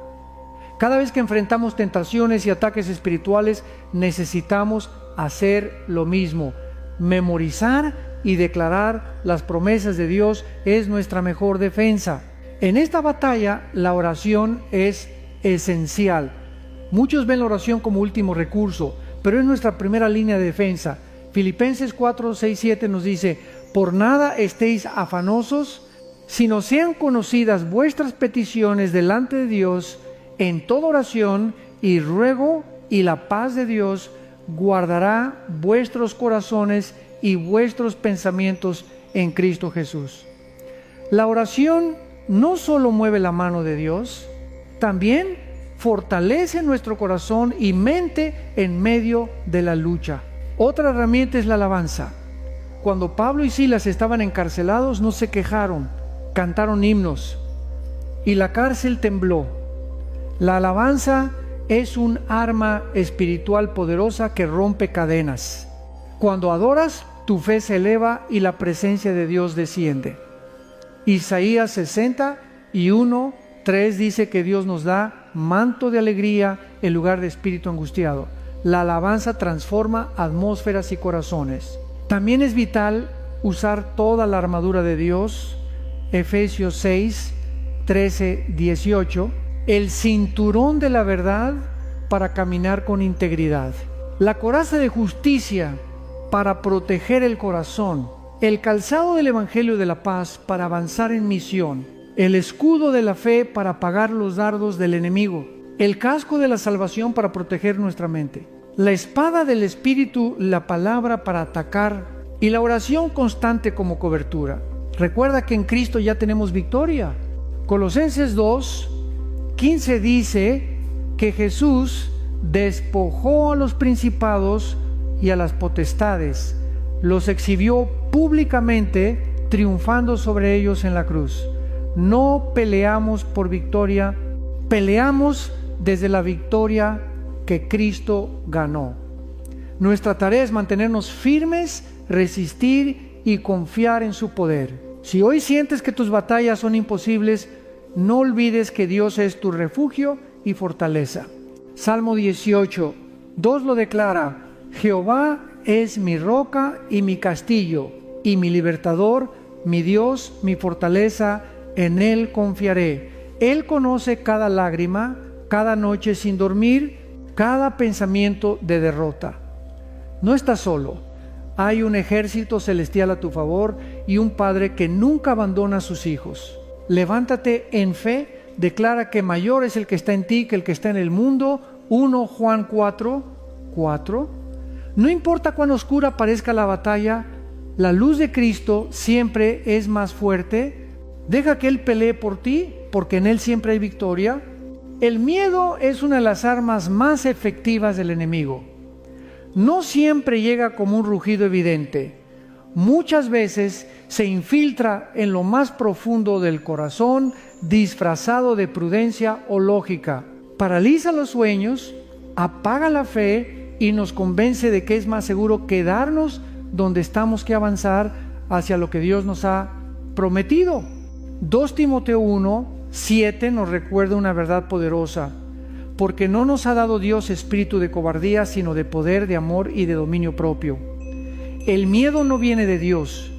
Cada vez que enfrentamos tentaciones y ataques espirituales, necesitamos hacer lo mismo. Memorizar y declarar las promesas de Dios es nuestra mejor defensa. En esta batalla, la oración es esencial. Muchos ven la oración como último recurso, pero es nuestra primera línea de defensa. Filipenses 4, 6, 7 nos dice: por nada estéis afanosos, sino sean conocidas vuestras peticiones delante de Dios en toda oración y ruego, y la paz de Dios guardará vuestros corazones y vuestros pensamientos en Cristo Jesús. La oración no solo mueve la mano de Dios, también fortalece nuestro corazón y mente en medio de la lucha. Otra herramienta es la alabanza. Cuando Pablo y Silas estaban encarcelados, no se quejaron, cantaron himnos y la cárcel tembló. La alabanza es un arma espiritual poderosa que rompe cadenas. Cuando adoras, tu fe se eleva y la presencia de Dios desciende. Isaías 61:3 dice que Dios nos da manto de alegría en lugar de espíritu angustiado. La alabanza transforma atmósferas y corazones. También es vital usar toda la armadura de Dios. Efesios 6:13-18, el cinturón de la verdad para caminar con integridad, la coraza de justicia para proteger el corazón, el calzado del Evangelio de la paz para avanzar en misión, el escudo de la fe para apagar los dardos del enemigo, el casco de la salvación para proteger nuestra mente, la espada del Espíritu, la palabra para atacar y la oración constante como cobertura. Recuerda que en Cristo ya tenemos victoria. Colosenses 2:15 dice que Jesús despojó a los principados y a las potestades, los exhibió públicamente, triunfando sobre ellos en la cruz. No peleamos por victoria, peleamos desde la victoria que Cristo ganó. Nuestra tarea es mantenernos firmes, resistir y confiar en su poder. Si hoy sientes que tus batallas son imposibles, no olvides que Dios es tu refugio y fortaleza. Salmo 18:2 lo declara: Jehová es mi roca y mi castillo, y mi libertador, mi Dios, mi fortaleza, en Él confiaré. Él conoce cada lágrima, cada noche sin dormir, cada pensamiento de derrota. No estás solo. Hay un ejército celestial a tu favor y un Padre que nunca abandona a sus hijos. Levántate en fe, declara que mayor es el que está en ti que el que está en el mundo. 1 Juan 4:4. No importa cuán oscura parezca la batalla, la luz de Cristo siempre es más fuerte. Deja que Él pelee por ti, porque en Él siempre hay victoria. El miedo es una de las armas más efectivas del enemigo. No siempre llega como un rugido evidente. Muchas veces se infiltra en lo más profundo del corazón, disfrazado de prudencia o lógica. Paraliza los sueños, apaga la fe y nos convence de que es más seguro quedarnos donde estamos que avanzar hacia lo que Dios nos ha prometido. 2 Timoteo 1:7 nos recuerda una verdad poderosa: porque no nos ha dado Dios espíritu de cobardía, sino de poder, de amor y de dominio propio. El miedo no viene de Dios.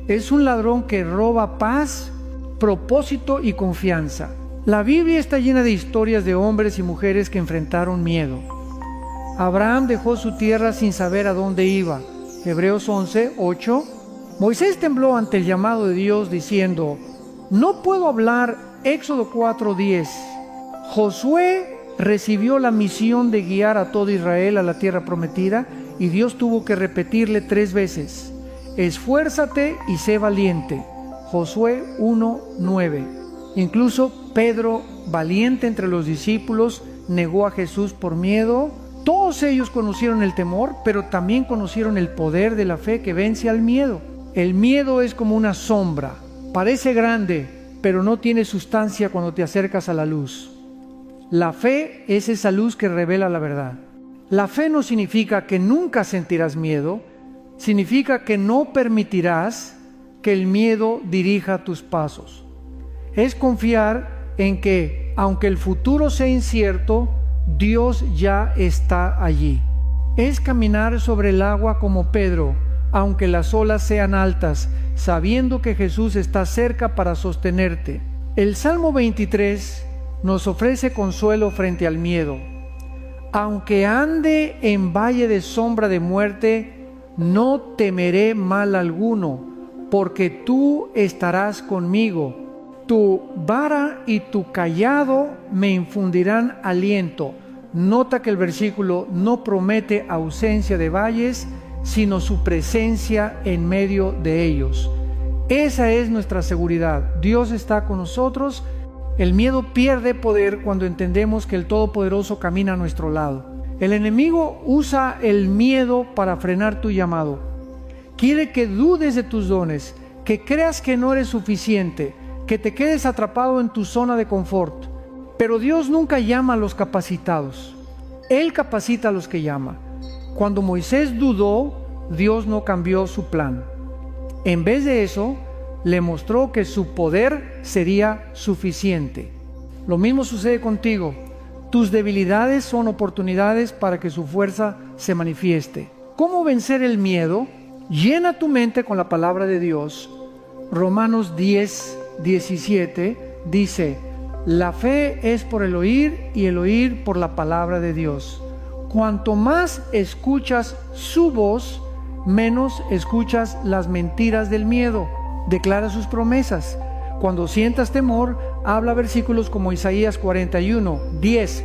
Es un ladrón que roba paz, propósito y confianza. La Biblia está llena de historias de hombres y mujeres que enfrentaron miedo. Abraham dejó su tierra sin saber a dónde iba. Hebreos 11:8. Moisés tembló ante el llamado de Dios diciendo: no puedo hablar. Éxodo 4:10. Josué recibió la misión de guiar a todo Israel a la tierra prometida y Dios tuvo que repetirle 3 veces: esfuérzate y sé valiente. Josué 1:9. Incluso Pedro, valiente entre los discípulos, negó a Jesús por miedo. Todos ellos conocieron el temor, pero también conocieron el poder de la fe que vence al miedo. El miedo es como una sombra, parece grande, pero no tiene sustancia cuando te acercas a la luz. La fe es esa luz que revela la verdad. La fe no significa que nunca sentirás miedo, significa que no permitirás que el miedo dirija tus pasos. Es confiar en que, aunque el futuro sea incierto, Dios ya está allí. Es caminar sobre el agua como Pedro, aunque las olas sean altas, sabiendo que Jesús está cerca para sostenerte. El Salmo 23 nos ofrece consuelo frente al miedo. Aunque ande en valle de sombra de muerte, no temeré mal alguno, porque tú estarás conmigo. Tu vara y tu cayado me infundirán aliento. Nota que el versículo no promete ausencia de valles, sino su presencia en medio de ellos. Esa es nuestra seguridad. Dios está con nosotros. El miedo pierde poder cuando entendemos que el Todopoderoso camina a nuestro lado. El enemigo usa el miedo para frenar tu llamado. Quiere que dudes de tus dones, que creas que no eres suficiente, que te quedes atrapado en tu zona de confort. Pero Dios nunca llama a los capacitados. Él capacita a los que llama. Cuando Moisés dudó, Dios no cambió su plan. En vez de eso, le mostró que su poder sería suficiente. Lo mismo sucede contigo. Tus debilidades son oportunidades para que su fuerza se manifieste. ¿Cómo vencer el miedo? Llena tu mente con la palabra de Dios. Romanos 10:17 dice: la fe es por el oír y el oír por la palabra de Dios. Cuanto más escuchas su voz, menos escuchas las mentiras del miedo. Declara sus promesas. Cuando sientas temor, habla versículos como Isaías 41:10.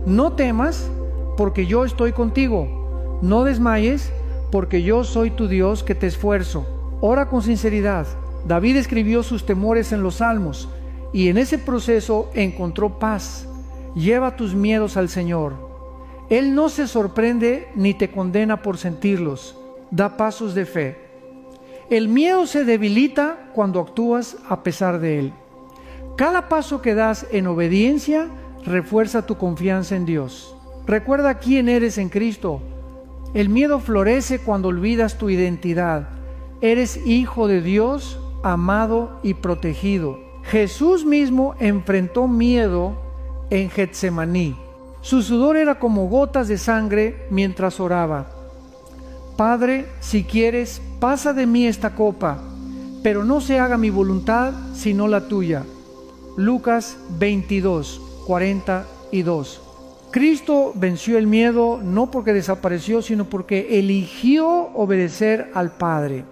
No temas, porque yo estoy contigo. No desmayes, porque yo soy tu Dios que te esfuerzo. Ora con sinceridad. David escribió sus temores en los Salmos y en ese proceso encontró paz. Lleva tus miedos al Señor. Él no se sorprende ni te condena por sentirlos. Da pasos de fe. El miedo se debilita cuando actúas a pesar de él. Cada paso que das en obediencia refuerza tu confianza en Dios. Recuerda quién eres en Cristo. El miedo florece cuando olvidas tu identidad. Eres hijo de Dios, amado y protegido. Jesús mismo enfrentó miedo en Getsemaní. Su sudor era como gotas de sangre mientras oraba. Padre, si quieres, pasa de mí esta copa, pero no se haga mi voluntad, sino la tuya. Lucas 22:42. Cristo venció el miedo no porque desapareció, sino porque eligió obedecer al Padre.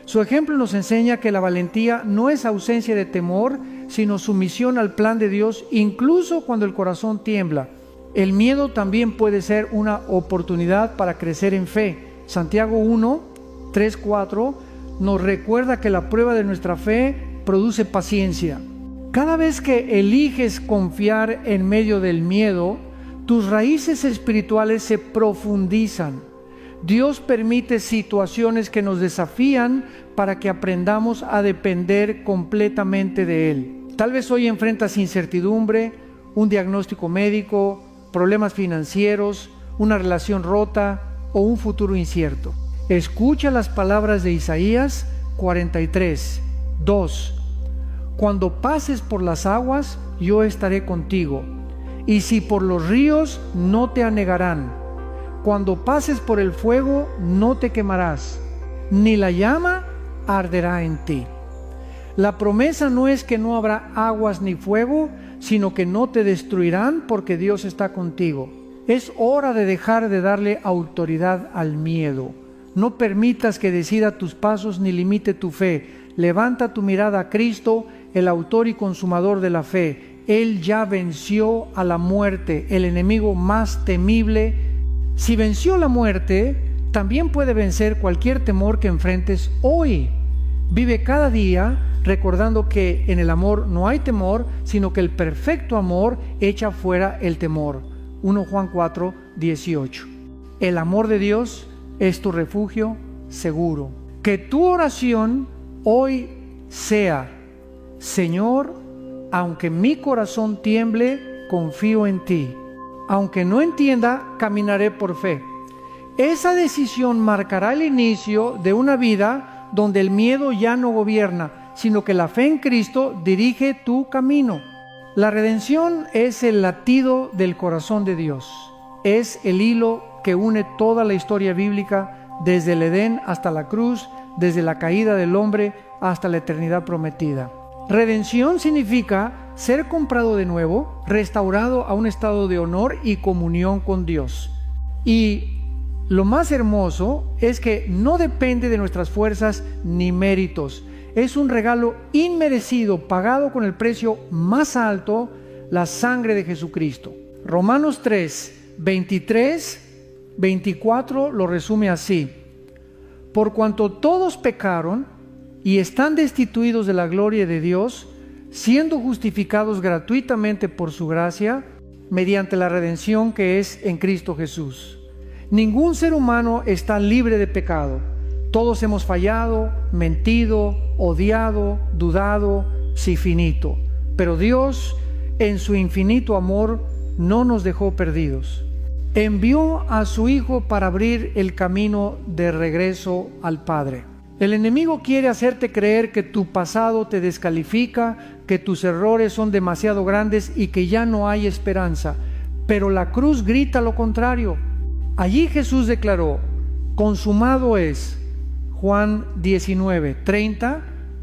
Su ejemplo nos enseña que la valentía no es ausencia de temor, sino sumisión al plan de Dios, incluso cuando el corazón tiembla. El miedo también puede ser una oportunidad para crecer en fe. Santiago 1:3-4 nos recuerda que la prueba de nuestra fe produce paciencia. Cada vez que eliges confiar en medio del miedo, tus raíces espirituales se profundizan. Dios permite situaciones que nos desafían para que aprendamos a depender completamente de Él. Tal vez hoy enfrentas incertidumbre, un diagnóstico médico, problemas financieros, una relación rota o un futuro incierto. Escucha las palabras de Isaías 43:2. Cuando pases por las aguas, yo estaré contigo, y si por los ríos, no te anegarán. Cuando pases por el fuego, no te quemarás, ni la llama arderá en ti. La promesa no es que no habrá aguas ni fuego, sino que no te destruirán porque Dios está contigo. Es hora de dejar de darle autoridad al miedo. No permitas que decida tus pasos ni limite tu fe. Levanta tu mirada a Cristo, el autor y consumador de la fe. Él ya venció a la muerte, el enemigo más temible. Si venció la muerte, también puede vencer cualquier temor que enfrentes hoy. Vive cada día recordando que en el amor no hay temor, sino que el perfecto amor echa fuera el temor. 1 Juan 4:18. El amor de Dios es tu refugio seguro. Que tu oración hoy sea: Señor, aunque mi corazón tiemble, confío en ti. Aunque no entienda, caminaré por fe. Esa decisión marcará el inicio de una vida donde el miedo ya no gobierna, sino que la fe en Cristo dirige tu camino. La redención es el latido del corazón de Dios. Es el hilo que une toda la historia bíblica, desde el Edén hasta la cruz, desde la caída del hombre hasta la eternidad prometida. Redención significa ser comprado de nuevo, restaurado a un estado de honor y comunión con Dios. Y lo más hermoso es que no depende de nuestras fuerzas ni méritos. Es un regalo inmerecido, pagado con el precio más alto, la sangre de Jesucristo. Romanos 3:23-24 lo resume así: Por cuanto todos pecaron y están destituidos de la gloria de Dios, siendo justificados gratuitamente por su gracia, mediante la redención que es en Cristo Jesús. Ningún ser humano está libre de pecado. Todos hemos fallado, mentido, odiado, dudado, sí finito. Pero Dios, en su infinito amor, no nos dejó perdidos. Envió a su Hijo para abrir el camino de regreso al Padre. El enemigo quiere hacerte creer que tu pasado te descalifica, que tus errores son demasiado grandes y que ya no hay esperanza. Pero la cruz grita lo contrario. Allí Jesús declaró: consumado es. Juan 19:30,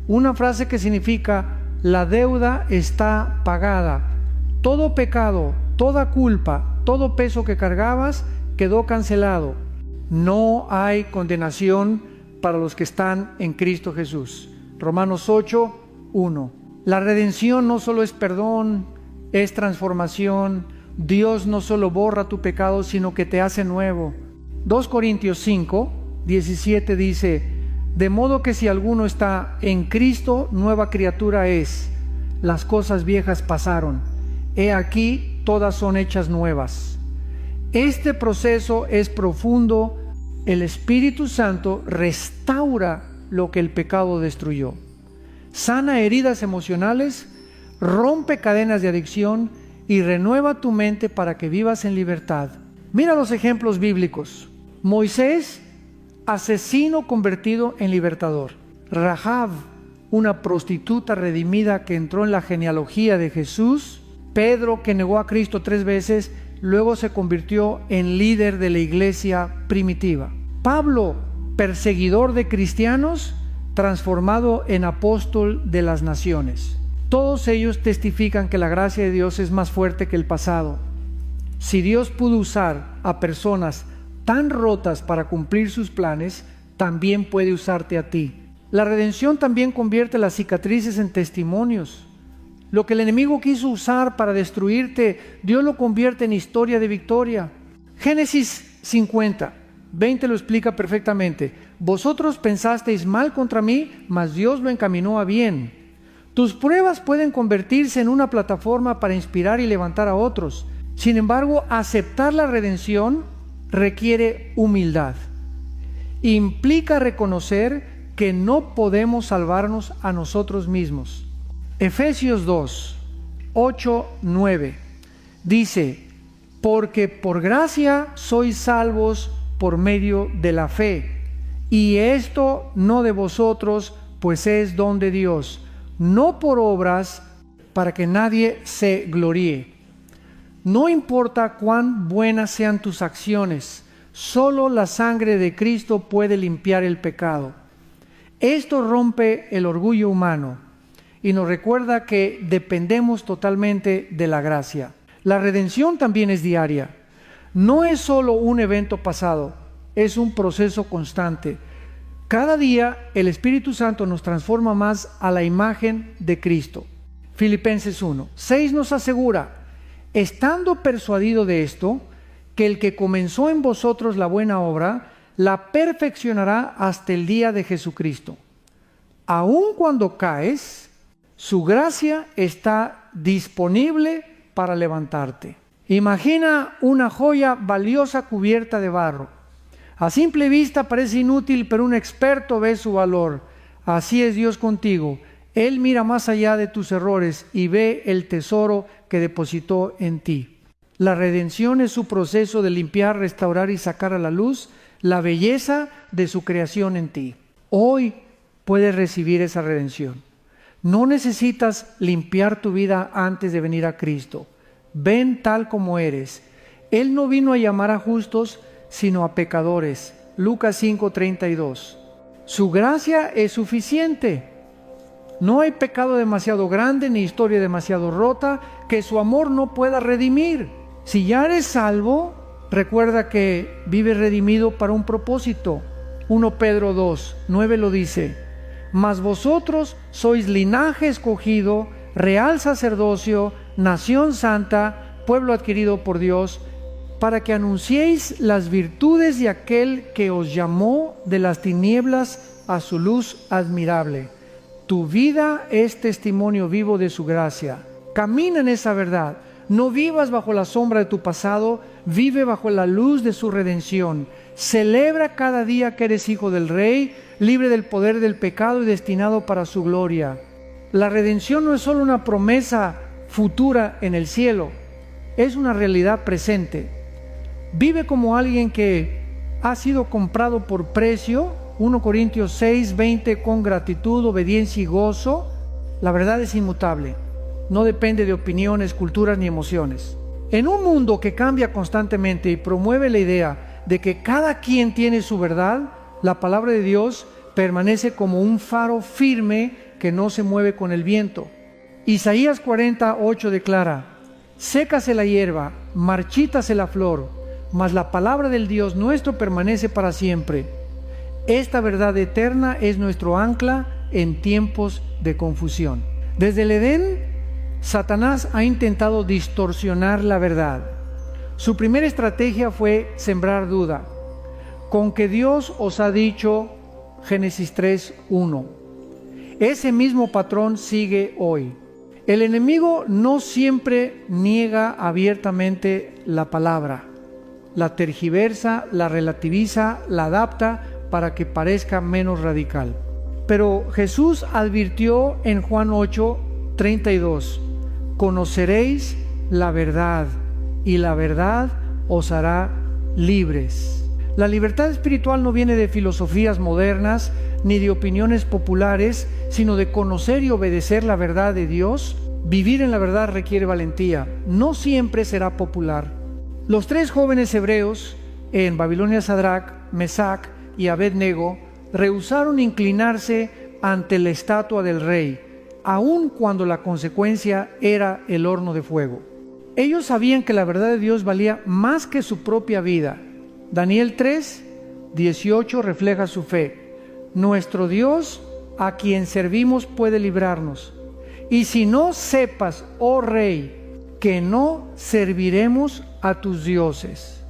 una frase que significa: la deuda está pagada. Todo pecado, toda culpa, todo peso que cargabas quedó cancelado. No hay condenación para los que están en Cristo Jesús. Romanos 8:1. La redención no solo es perdón, es transformación. Dios no solo borra tu pecado, sino que te hace nuevo. 2 Corintios 5:17 dice: de modo que si alguno está en Cristo, nueva criatura es. Las cosas viejas pasaron. He aquí, todas son hechas nuevas. Este proceso es profundo. El Espíritu Santo restaura lo que el pecado destruyó. Sana heridas emocionales, rompe cadenas de adicción y renueva tu mente para que vivas en libertad. Mira los ejemplos bíblicos. Moisés, asesino convertido en libertador. Rahab, una prostituta redimida que entró en la genealogía de Jesús. Pedro, que negó a Cristo 3 veces, luego se convirtió en líder de la iglesia primitiva. Pablo, perseguidor de cristianos, transformado en apóstol de las naciones. Todos ellos testifican que la gracia de Dios es más fuerte que el pasado. Si Dios pudo usar a personas tan rotas para cumplir sus planes, también puede usarte a ti. La redención también convierte las cicatrices en testimonios. Lo que el enemigo quiso usar para destruirte, Dios lo convierte en historia de victoria. Génesis 50:20 lo explica perfectamente. Vosotros pensasteis mal contra mí, mas Dios lo encaminó a bien. Tus pruebas pueden convertirse en una plataforma para inspirar y levantar a otros. Sin embargo, aceptar la redención requiere humildad. Implica reconocer que no podemos salvarnos a nosotros mismos. Efesios 2:8-9 dice: porque por gracia sois salvos por medio de la fe, y esto no de vosotros, pues es don de Dios, no por obras, para que nadie se gloríe. No importa cuán buenas sean tus acciones, solo la sangre de Cristo puede limpiar el pecado. Esto rompe el orgullo humano y nos recuerda que dependemos totalmente de la gracia. La redención también es diaria. No es solo un evento pasado, es un proceso constante. Cada día el Espíritu Santo nos transforma más a la imagen de Cristo. Filipenses 1:6 nos asegura: estando persuadido de esto, que el que comenzó en vosotros la buena obra, la perfeccionará hasta el día de Jesucristo. Aun cuando caes, su gracia está disponible para levantarte. Imagina una joya valiosa cubierta de barro. A simple vista parece inútil, pero un experto ve su valor. Así es Dios contigo. Él mira más allá de tus errores y ve el tesoro que depositó en ti. La redención es su proceso de limpiar, restaurar y sacar a la luz la belleza de su creación en ti. Hoy puedes recibir esa redención. No necesitas limpiar tu vida antes de venir a Cristo. Ven tal como eres. Él no vino a llamar a justos, sino a pecadores. Lucas 5:32. Su gracia es suficiente. No hay pecado demasiado grande ni historia demasiado rota que su amor no pueda redimir. Si ya eres salvo, recuerda que vives redimido para un propósito. 1 Pedro 2:9 lo dice: mas vosotros sois linaje escogido, real sacerdocio, nación santa, pueblo adquirido por Dios, para que anunciéis las virtudes de aquel que os llamó de las tinieblas a su luz admirable. Tu vida es testimonio vivo de su gracia. Camina en esa verdad. No vivas bajo la sombra de tu pasado, vive bajo la luz de su redención. Celebra cada día que eres hijo del Rey, libre del poder del pecado y destinado para su gloria. La redención no es solo una promesa futura en el cielo, es una realidad presente. Vive como alguien que ha sido comprado por precio. 1 Corintios 6:20, con gratitud, obediencia y gozo. La verdad es inmutable. No depende de opiniones, culturas ni emociones. En un mundo que cambia constantemente y promueve la idea de que cada quien tiene su verdad, la palabra de Dios permanece como un faro firme que no se mueve con el viento. Isaías 40:8 declara: sécase la hierba, marchítase la flor, mas la palabra del Dios nuestro permanece para siempre. Esta verdad eterna es nuestro ancla en tiempos de confusión. Desde el Edén, Satanás ha intentado distorsionar la verdad. Su primera estrategia fue sembrar duda. Con que Dios os ha dicho, Génesis 3:1. Ese mismo patrón sigue hoy. El enemigo no siempre niega abiertamente la palabra. La tergiversa, la relativiza, la adapta para que parezca menos radical. Pero Jesús advirtió en Juan 8:32: conoceréis la verdad y la verdad os hará libres. La libertad espiritual no viene de filosofías modernas ni de opiniones populares, sino de conocer y obedecer la verdad de Dios. Vivir en la verdad requiere valentía. No siempre será popular. Los 3 jóvenes hebreos en Babilonia, Sadrach, Mesach y Abednego, rehusaron inclinarse ante la estatua del rey, aun cuando la consecuencia era el horno de fuego. Ellos sabían que la verdad de Dios valía más que su propia vida. Daniel 3:18 refleja su fe. Nuestro Dios, a quien servimos, puede librarnos. Y si no sepas, oh rey, que no serviremos a tus dioses.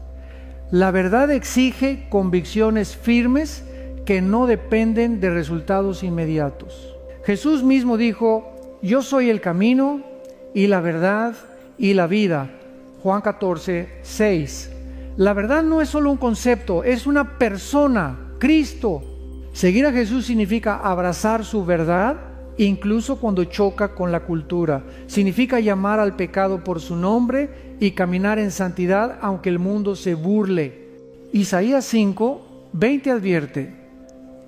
La verdad exige convicciones firmes que no dependen de resultados inmediatos. Jesús mismo dijo: yo soy el camino y la verdad y la vida. Juan 14:6. La verdad no es solo un concepto, es una persona, Cristo. Seguir a Jesús significa abrazar su verdad, incluso cuando choca con la cultura. Significa llamar al pecado por su nombre y caminar en santidad aunque el mundo se burle. Isaías 5:20 advierte: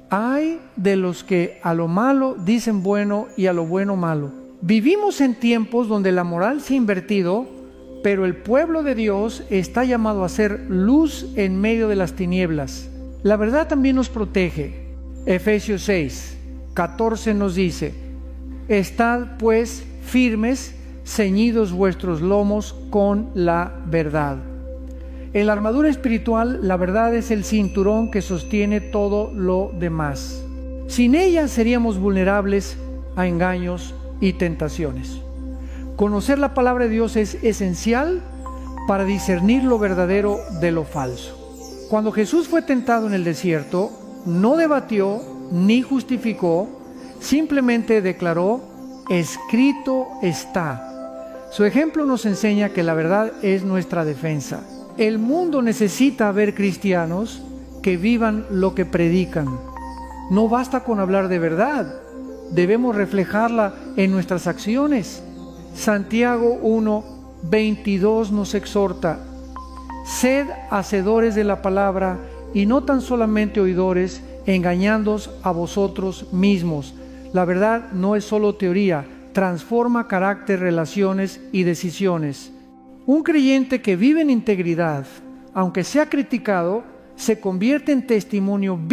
ay de los que a lo malo dicen bueno y a lo bueno malo. Vivimos en tiempos donde la moral se ha invertido, pero el pueblo de Dios está llamado a ser luz en medio de las tinieblas. La verdad también nos protege. Efesios 6:14 nos dice: estad pues firmes, ceñidos vuestros lomos con la verdad. En la armadura espiritual, la verdad es el cinturón que sostiene todo lo demás. Sin ella seríamos vulnerables a engaños y tentaciones. Conocer la palabra de Dios es esencial para discernir lo verdadero de lo falso. Cuando Jesús fue tentado en el desierto, no debatió ni justificó, simplemente declaró: escrito está. Su ejemplo nos enseña que la verdad es nuestra defensa. El mundo necesita ver cristianos que vivan lo que predican. No basta con hablar de verdad, debemos reflejarla en nuestras acciones. Santiago 1:22 nos exhorta: sed hacedores de la palabra y no tan solamente oidores, engañándoos a vosotros mismos. La verdad no es solo teoría, transforma carácter, relaciones y decisiones. Un creyente que vive en integridad, aunque sea criticado, se convierte en testimonio vivo